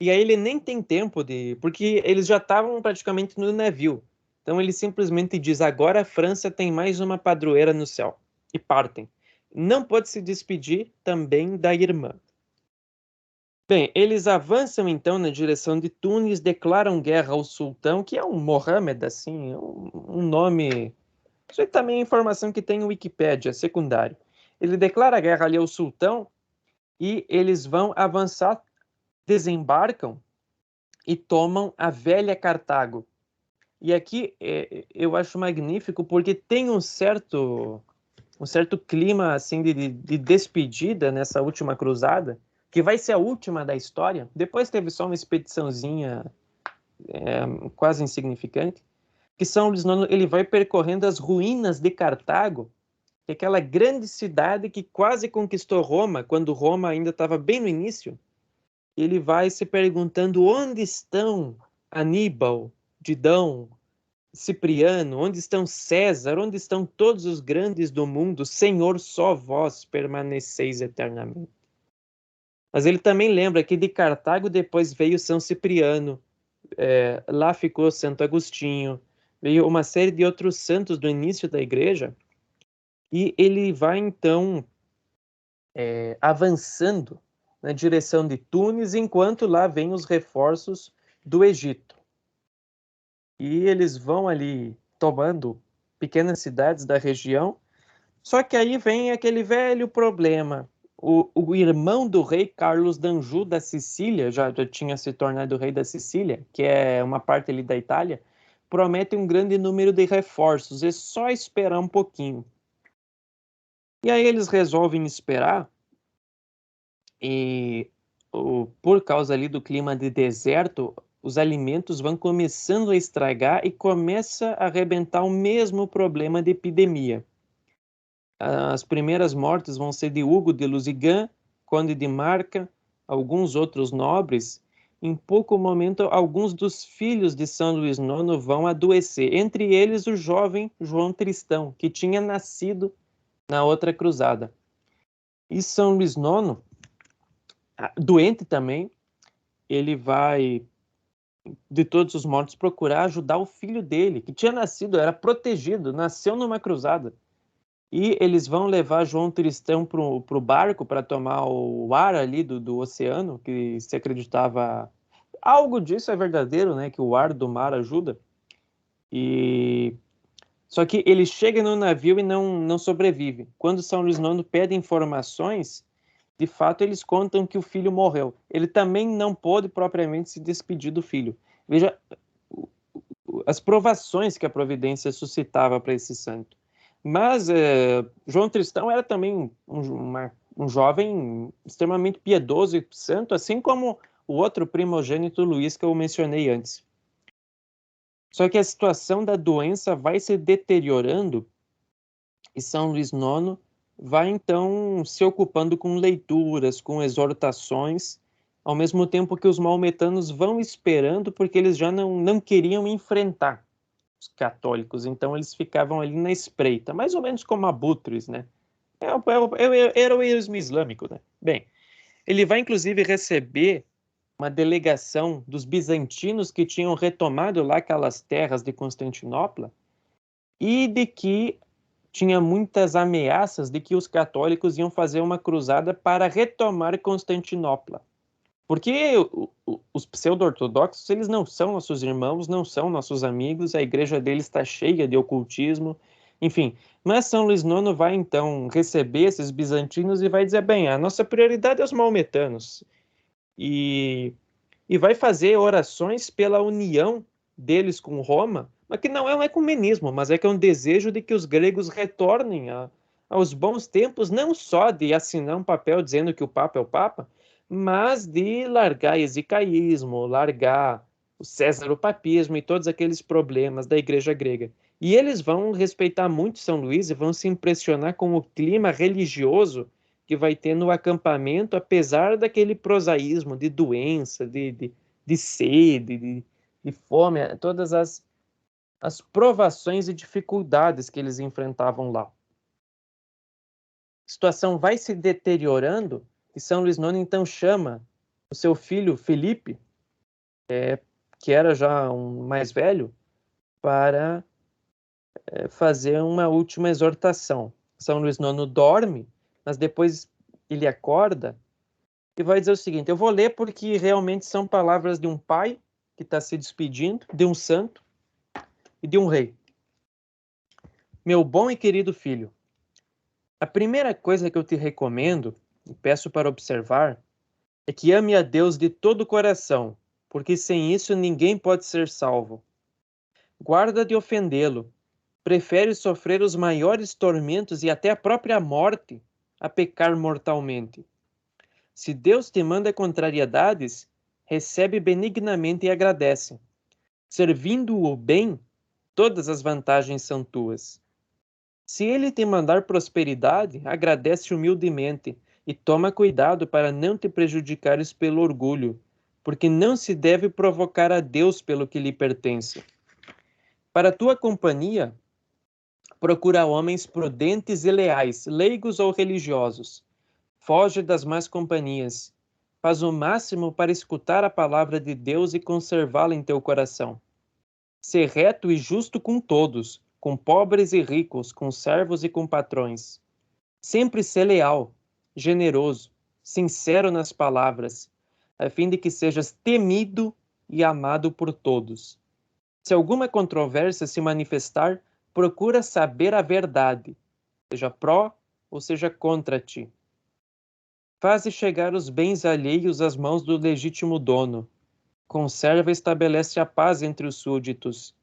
e aí ele nem tem tempo porque eles já estavam praticamente no navio. Então ele simplesmente diz, agora a França tem mais uma padroeira no céu. E partem. Não pode se despedir também da irmã. Bem, eles avançam então na direção de Tunis, declaram guerra ao sultão, que é um Mohammed, assim, um nome... Isso aí também é informação que tem no Wikipédia, secundário. Ele declara guerra ali ao sultão e eles vão avançar, desembarcam e tomam a velha Cartago. E aqui eu acho magnífico porque tem um certo clima assim de despedida nessa última cruzada, que vai ser a última da história. Depois teve só uma expediçãozinha quase insignificante, que São Luís IX ele vai percorrendo as ruínas de Cartago, que é aquela grande cidade que quase conquistou Roma, quando Roma ainda estava bem no início. Ele vai se perguntando onde estão Aníbal, Didão, Cipriano, onde estão César, onde estão todos os grandes do mundo? Senhor, só vós permaneceis eternamente. Mas ele também lembra que de Cartago depois veio São Cipriano, lá ficou Santo Agostinho, veio uma série de outros santos do início da igreja, e ele vai então avançando na direção de Tunis, enquanto lá vêm os reforços do Egito. E eles vão ali tomando pequenas cidades da região, só que aí vem aquele velho problema. O irmão do rei, Carlos d'Anjou, da Sicília, já tinha se tornado rei da Sicília, que é uma parte ali da Itália, promete um grande número de reforços, é só esperar um pouquinho. E aí eles resolvem esperar, e por causa ali do clima de deserto, os alimentos vão começando a estragar e começa a arrebentar o mesmo problema de epidemia. As primeiras mortes vão ser de Hugo de Lusignan, conde de Marca, alguns outros nobres. Em pouco momento, alguns dos filhos de São Luís IX vão adoecer, entre eles o jovem João Tristão, que tinha nascido na outra cruzada. E São Luís IX, doente também, ele vai, de todos os mortos, procurar ajudar o filho dele, que tinha nascido, era protegido, nasceu numa cruzada. E eles vão levar João Tristão para o barco para tomar o ar ali do oceano, que se acreditava... Algo disso é verdadeiro, né? Que o ar do mar ajuda. Só que ele chega no navio e não sobrevive. Quando São Luís IX pede informações, de fato eles contam que o filho morreu. Ele também não pôde propriamente se despedir do filho. Veja as provações que a providência suscitava para esse santo. Mas João Tristão era também um jovem extremamente piedoso e santo, assim como o outro primogênito Luís que eu mencionei antes. Só que a situação da doença vai se deteriorando e São Luís IX vai então se ocupando com leituras, com exortações, ao mesmo tempo que os maometanos vão esperando, porque eles já não queriam enfrentar os católicos, então eles ficavam ali na espreita, mais ou menos como abutres, né? Era o heroísmo islâmico, né? Bem, ele vai inclusive receber uma delegação dos bizantinos que tinham retomado lá aquelas terras de Constantinopla e de que tinha muitas ameaças de que os católicos iam fazer uma cruzada para retomar Constantinopla. Porque os pseudo-ortodoxos, eles não são nossos irmãos, não são nossos amigos, a igreja deles está cheia de ocultismo, enfim. Mas São Luís IX vai, então, receber esses bizantinos e vai dizer, bem, a nossa prioridade é os maometanos. E vai fazer orações pela união deles com Roma, mas que não é um ecumenismo, mas é que é um desejo de que os gregos retornem aos bons tempos, não só de assinar um papel dizendo que o Papa é o Papa, mas de largar exicaísmo, largar o césaropapismo e todos aqueles problemas da igreja grega. E eles vão respeitar muito São Luís e vão se impressionar com o clima religioso que vai ter no acampamento, apesar daquele prosaísmo de doença, de sede, de fome, todas as provações e dificuldades que eles enfrentavam lá. A situação vai se deteriorando e São Luís IX então chama o seu filho Felipe, que era já um mais velho, para fazer uma última exortação. São Luís IX dorme, mas depois ele acorda e vai dizer o seguinte, eu vou ler porque realmente são palavras de um pai que está se despedindo, de um santo e de um rei. Meu bom e querido filho, a primeira coisa que eu te recomendo e peço para observar é que ame a Deus de todo o coração, porque sem isso ninguém pode ser salvo. Guarda de ofendê-lo. Prefere sofrer os maiores tormentos e até a própria morte a pecar mortalmente. Se Deus te manda contrariedades, recebe benignamente e agradece. Servindo-o bem, todas as vantagens são tuas. Se ele te mandar prosperidade, agradece humildemente e toma cuidado para não te prejudicares pelo orgulho, porque não se deve provocar a Deus pelo que lhe pertence. Para tua companhia, procura homens prudentes e leais, leigos ou religiosos. Foge das más companhias. Faz o máximo para escutar a palavra de Deus e conservá-la em teu coração. Ser reto e justo com todos, com pobres e ricos, com servos e com patrões. Sempre ser leal, generoso, sincero nas palavras, a fim de que sejas temido e amado por todos. Se alguma controvérsia se manifestar, procura saber a verdade, seja pró ou seja contra ti. Faze chegar os bens alheios às mãos do legítimo dono. Conserva e estabelece a paz entre os súditos.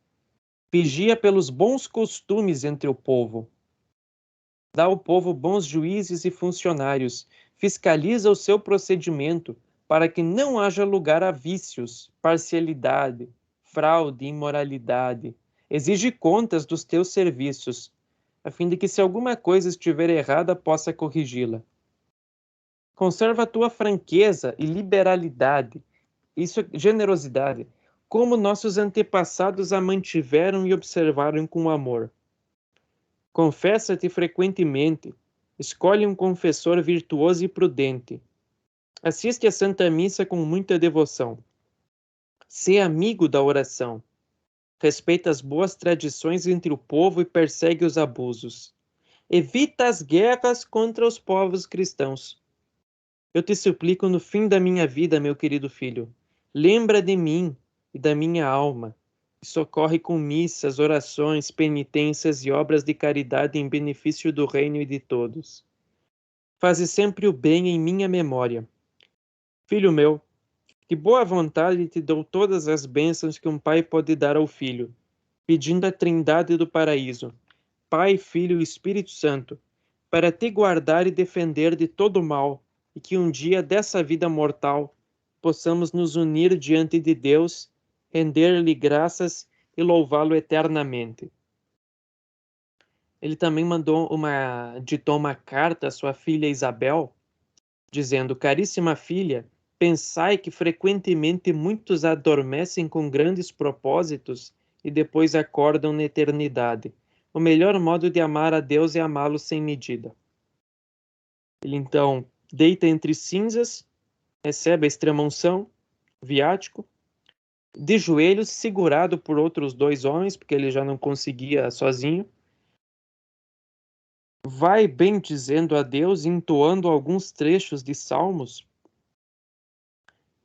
Vigia pelos bons costumes entre o povo. Dá ao povo bons juízes e funcionários. Fiscaliza o seu procedimento para que não haja lugar a vícios, parcialidade, fraude e imoralidade. Exige contas dos teus serviços, a fim de que se alguma coisa estiver errada possa corrigi-la. Conserva a tua franqueza e liberalidade, isso é generosidade, como nossos antepassados a mantiveram e observaram com amor. Confessa-te frequentemente, escolhe um confessor virtuoso e prudente. Assiste à Santa Missa com muita devoção. Sê amigo da oração. Respeita as boas tradições entre o povo e persegue os abusos. Evita as guerras contra os povos cristãos. Eu te suplico no fim da minha vida, meu querido filho, lembra de mim e da minha alma, e socorre com missas, orações, penitências e obras de caridade em benefício do reino e de todos. Faze sempre o bem em minha memória. Filho meu, de boa vontade te dou todas as bênçãos que um pai pode dar ao filho, pedindo a Trindade do paraíso, Pai, Filho e Espírito Santo, para te guardar e defender de todo mal, e que um dia dessa vida mortal possamos nos unir diante de Deus, render-lhe graças e louvá-lo eternamente. Ele também ditou uma carta à sua filha Isabel, dizendo: caríssima filha, pensai que frequentemente muitos adormecem com grandes propósitos e depois acordam na eternidade. O melhor modo de amar a Deus é amá-lo sem medida. Ele então deita entre cinzas, recebe a extrema-unção, viático, de joelhos, segurado por outros 2 homens, porque ele já não conseguia sozinho. Vai bendizendo a Deus, entoando alguns trechos de salmos,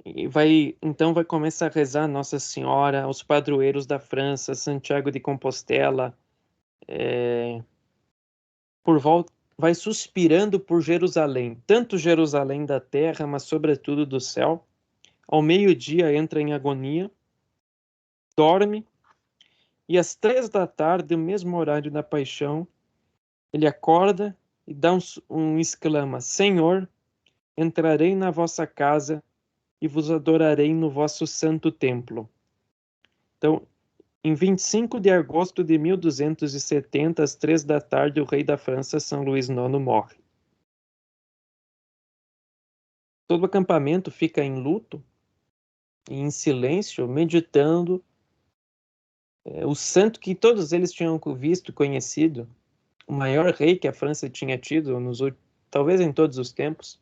Então vai começar a rezar Nossa Senhora, os padroeiros da França, Santiago de Compostela, vai suspirando por Jerusalém, tanto Jerusalém da terra, mas sobretudo do céu. Ao meio-dia entra em agonia, dorme, e às 3 da tarde, o mesmo horário da paixão, ele acorda e exclama: Senhor, entrarei na vossa casa e vos adorarei no vosso santo templo. Então, em 25 de agosto de 1270, às 3 da tarde, o rei da França, São Luís IX, morre. Todo o acampamento fica em luto e em silêncio, meditando o santo que todos eles tinham visto, conhecido, o maior rei que a França tinha tido, talvez em todos os tempos.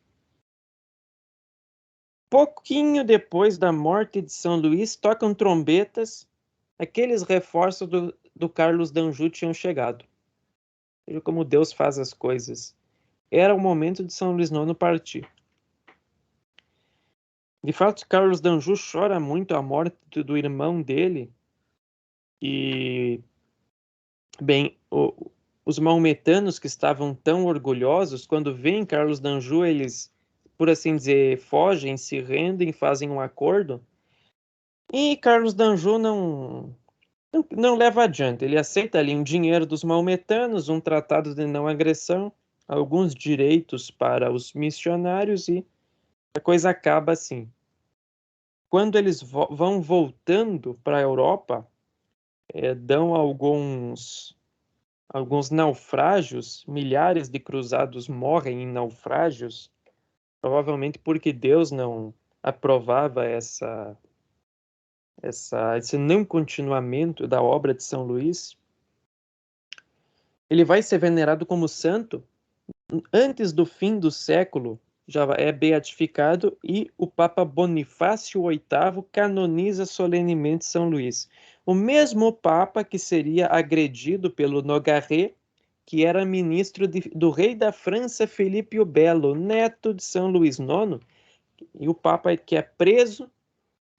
Pouquinho depois da morte de São Luís, tocam trombetas, aqueles reforços do Carlos d'Anjou tinham chegado. Veja como Deus faz as coisas. Era o momento de São Luís IX partir. De fato, Carlos d'Anjou chora muito a morte do irmão dele. E, bem, os maometanos que estavam tão orgulhosos, quando veem Carlos d'Anjou, eles, por assim dizer, fogem, se rendem, fazem um acordo. E Carlos d'Anjou não leva adiante. Ele aceita ali um dinheiro dos maometanos, um tratado de não agressão, alguns direitos para os missionários e a coisa acaba assim. Quando eles vão voltando para a Europa, dão alguns naufrágios, milhares de cruzados morrem em naufrágios, provavelmente porque Deus não aprovava esse não continuamento da obra de São Luís. Ele vai ser venerado como santo antes do fim do século, já é beatificado, e o Papa Bonifácio VIII canoniza solenemente São Luís. O mesmo Papa que seria agredido pelo Nogaret, que era ministro do rei da França, Felipe o Belo, neto de São Luís IX, e o Papa que é preso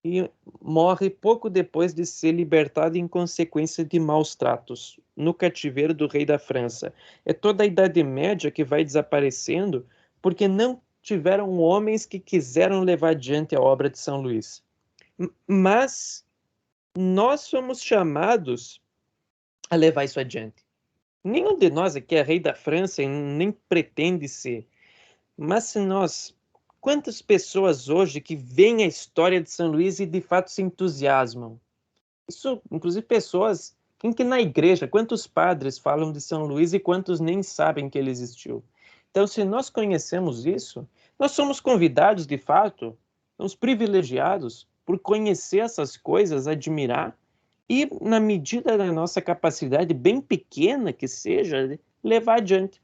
e morre pouco depois de ser libertado em consequência de maus tratos no cativeiro do rei da França. É toda a Idade Média que vai desaparecendo porque não tiveram homens que quiseram levar adiante a obra de São Luís. Mas nós somos chamados a levar isso adiante. Nenhum de nós aqui é rei da França e nem pretende ser. Mas se nós... Quantas pessoas hoje que veem a história de São Luís e de fato se entusiasmam? Isso, inclusive, pessoas que na igreja, quantos padres falam de São Luís e quantos nem sabem que ele existiu? Então, se nós conhecemos isso, nós somos convidados, de fato, somos privilegiados por conhecer essas coisas, admirar e, na medida da nossa capacidade, bem pequena que seja, levar adiante,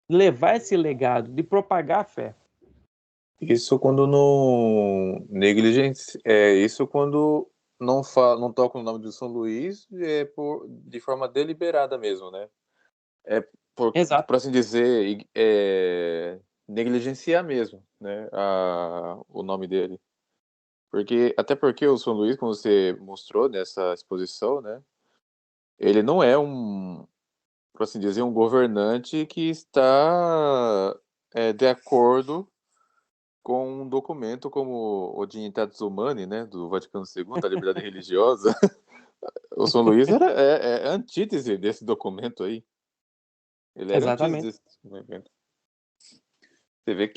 levar esse legado de propagar a fé. Isso quando não negligencia, isso quando não toca o nome de São Luís de forma deliberada mesmo, né? Exato. Por assim dizer, negligenciar mesmo, né? O nome dele. Até porque o São Luís, como você mostrou nessa exposição, né? Ele não é por assim dizer, um governante que está de acordo com um documento como o Dignitatis Humanae, né, do Vaticano II, da liberdade religiosa. O São Luís é antítese desse documento aí. Ele era antítese Exatamente. desse documento. Vê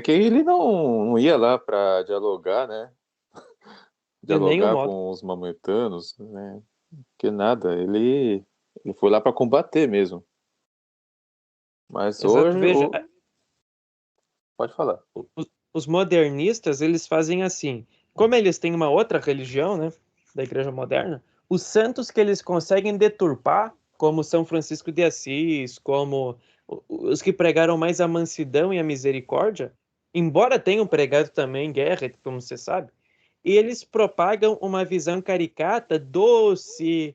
que ele não ia lá para dialogar, né? De nenhum Dialogar modo. com os maometanos, né? Que nada, ele foi lá para combater mesmo. Mas Exato. hoje, Veja, pode falar. os modernistas, eles fazem assim. Como eles têm uma outra religião, né, da igreja moderna, os santos que eles conseguem deturpar, como São Francisco de Assis, como os que pregaram mais a mansidão e a misericórdia, embora tenham pregado também guerra, como você sabe, e eles propagam uma visão caricata, doce,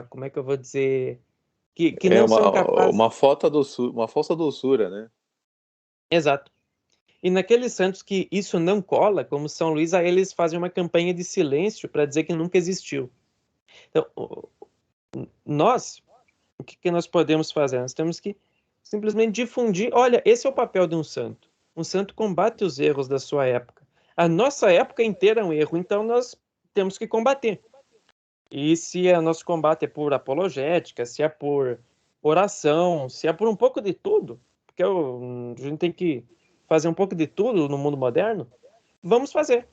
como é que eu vou dizer, que É não são capazes... uma falsa doçura, né? Exato. E naqueles santos que isso não cola, como São Luís, aí eles fazem uma campanha de silêncio para dizer que nunca existiu. Então, nós, o que nós podemos fazer? Nós temos que simplesmente difundir. Olha, esse é o papel de um santo. Um santo combate os erros da sua época. A nossa época inteira é um erro, então nós temos que combater. E se o nosso combate é por apologética, se é por oração, se é por um pouco de tudo, porque a gente tem que fazer um pouco de tudo no mundo moderno, vamos fazer.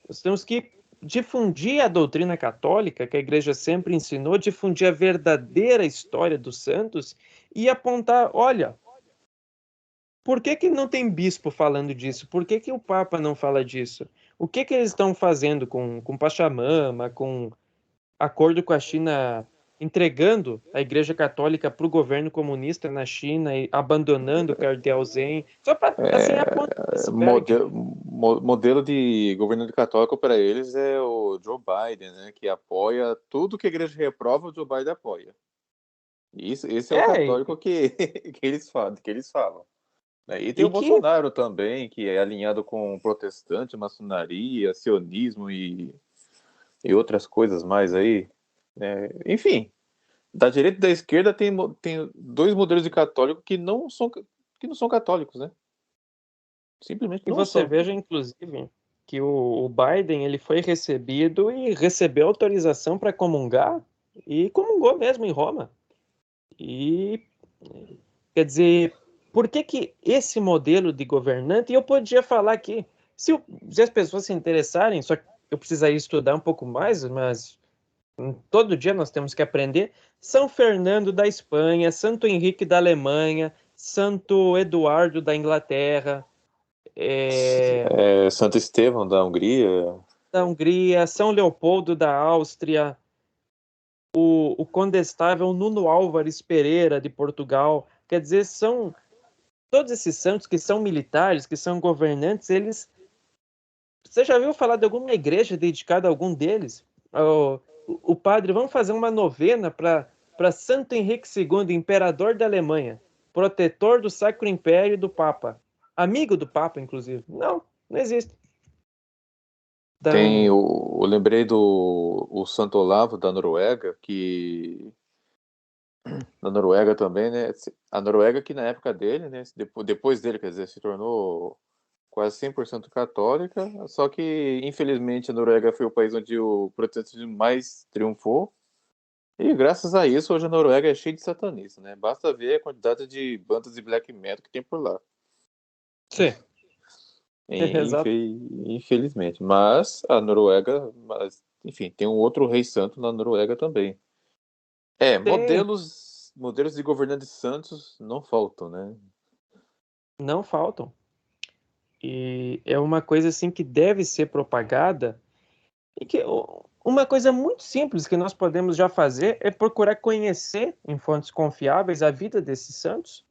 Nós temos que difundir a doutrina católica, que a igreja sempre ensinou, difundir a verdadeira história dos santos e apontar, olha, por que não tem bispo falando disso? Por que o Papa não fala disso? O que eles estão fazendo com Pachamama, com acordo com a China entregando a Igreja Católica para o governo comunista na China e abandonando o cardeal Zen, só para assim, a ponta do iceberg. Modelo de governo católico para eles é o Joe Biden, né? Que apoia tudo que a igreja reprova, o Joe Biden apoia. Esse é o É, católico que, que eles falam. Né? E tem e o que Bolsonaro também, que é alinhado com protestante, maçonaria, sionismo e outras coisas mais aí. Né? Enfim, da direita e da esquerda tem dois modelos de católico que não são católicos, né? Simplesmente e não você são. veja, inclusive, que o Biden ele foi recebido e recebeu autorização para comungar e comungou mesmo em Roma. E quer dizer, por que esse modelo de governante, e eu podia falar aqui, se as pessoas se interessarem, só que eu precisaria estudar um pouco mais, mas todo dia nós temos que aprender. São Fernando da Espanha, Santo Henrique da Alemanha, Santo Eduardo da Inglaterra, Santo Estevão da Hungria. da Hungria, São Leopoldo da Áustria, o condestável Nuno Álvares Pereira de Portugal. Quer dizer, são todos esses santos que são militares, que são governantes, eles. Você já viu falar de alguma igreja dedicada a algum deles? O padre, vamos fazer uma novena para Santo Henrique II, imperador da Alemanha, protetor do Sacro Império e do Papa, amigo do Papa, inclusive. Não, não existe. Tem Então, eu lembrei do o Santo Olavo da Noruega, que na Noruega também, né? A Noruega que na época dele, né? Depois dele, quer dizer, se tornou quase 100% católica, só que infelizmente a Noruega foi o país onde o protestantismo mais triunfou. E graças a isso, hoje a Noruega é cheia de satanistas, né? Basta ver a quantidade de bandas de black metal que tem por lá. sim, exato. Infelizmente. Mas a Noruega, enfim, tem um outro rei santo na Noruega também. Tem, Modelos de governantes santos não faltam, né? não faltam. E é uma coisa assim que deve ser propagada. E que uma coisa muito simples que nós podemos já fazer é procurar conhecer em fontes confiáveis a vida desses santos.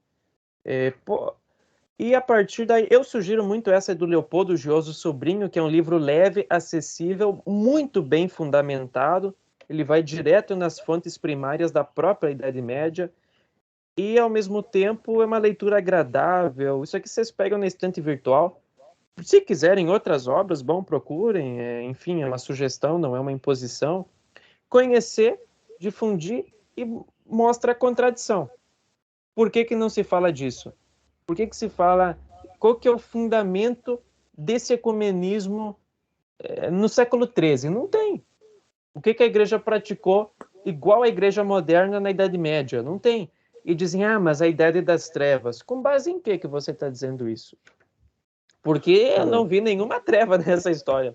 E a partir daí, eu sugiro muito essa do Leopoldo Gioso Sobrinho, que é um livro leve, acessível, muito bem fundamentado. Ele vai direto nas fontes primárias da própria Idade Média e, ao mesmo tempo, é uma leitura agradável. Isso aqui vocês pegam na estante virtual. Se quiserem outras obras, bom, procurem. Enfim, é uma sugestão, não é uma imposição. Conhecer, difundir e mostra a contradição. Por que não se fala disso? Por que se fala? Qual que é o fundamento desse ecumenismo no século XIII? Não tem. O que a igreja praticou igual à igreja moderna na Idade Média? Não tem. E dizem, mas a Idade das Trevas. Com base em que você está dizendo isso? Porque eu não vi nenhuma treva nessa história.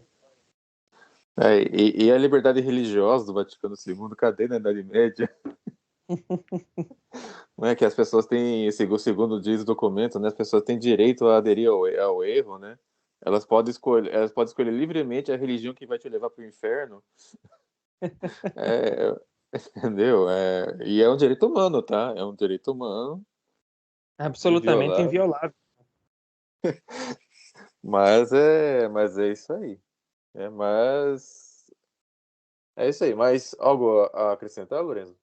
E a liberdade religiosa do Vaticano II, cadê na Idade Média? Não é que as pessoas têm, segundo diz o documento, né, as pessoas têm direito a aderir ao erro, né? Elas podem escolher livremente a religião que vai te levar para o inferno. É, entendeu? E é um direito humano, tá? É um direito humano, Absolutamente inviolável. inviolável. Mas é isso aí. É isso aí. Mais algo a acrescentar, Lorenzo?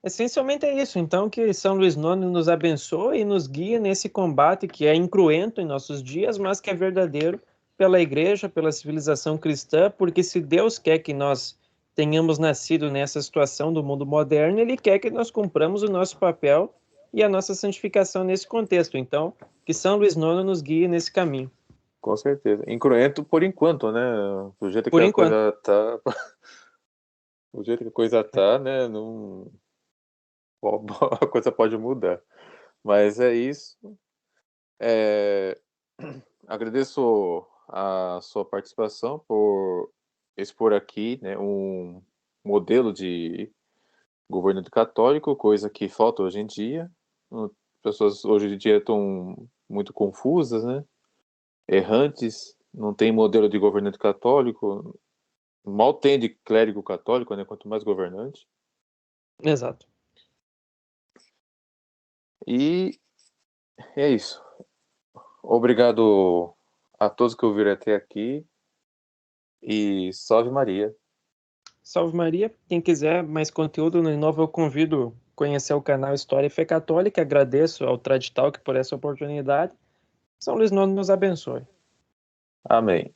Essencialmente é isso, então, que São Luís IX nos abençoe e nos guie nesse combate que é incruento em nossos dias, mas que é verdadeiro pela Igreja, pela civilização cristã, porque se Deus quer que nós tenhamos nascido nessa situação do mundo moderno, Ele quer que nós cumpramos o nosso papel e a nossa santificação nesse contexto. Então, que São Luís IX nos guie nesse caminho. Com certeza. Incruento por enquanto, né? Do jeito que Por a enquanto. coisa tá. Do jeito que a coisa tá, né? Não... A coisa pode mudar. Mas é isso. Agradeço a sua participação por expor aqui, né, um modelo de governo católico, coisa que falta hoje em dia. Pessoas hoje em dia estão muito confusas, né? Errantes, não tem modelo de governante católico, mal tem de clérigo católico, né? Quanto mais governante. Exato. E é isso. Obrigado a todos que ouviram até aqui e salve Maria. Salve Maria. Quem quiser mais conteúdo no Inova, eu convido a conhecer o canal História e Fé Católica. Agradeço ao Trad Talk por essa oportunidade. São Luís IX nos abençoe. Amém.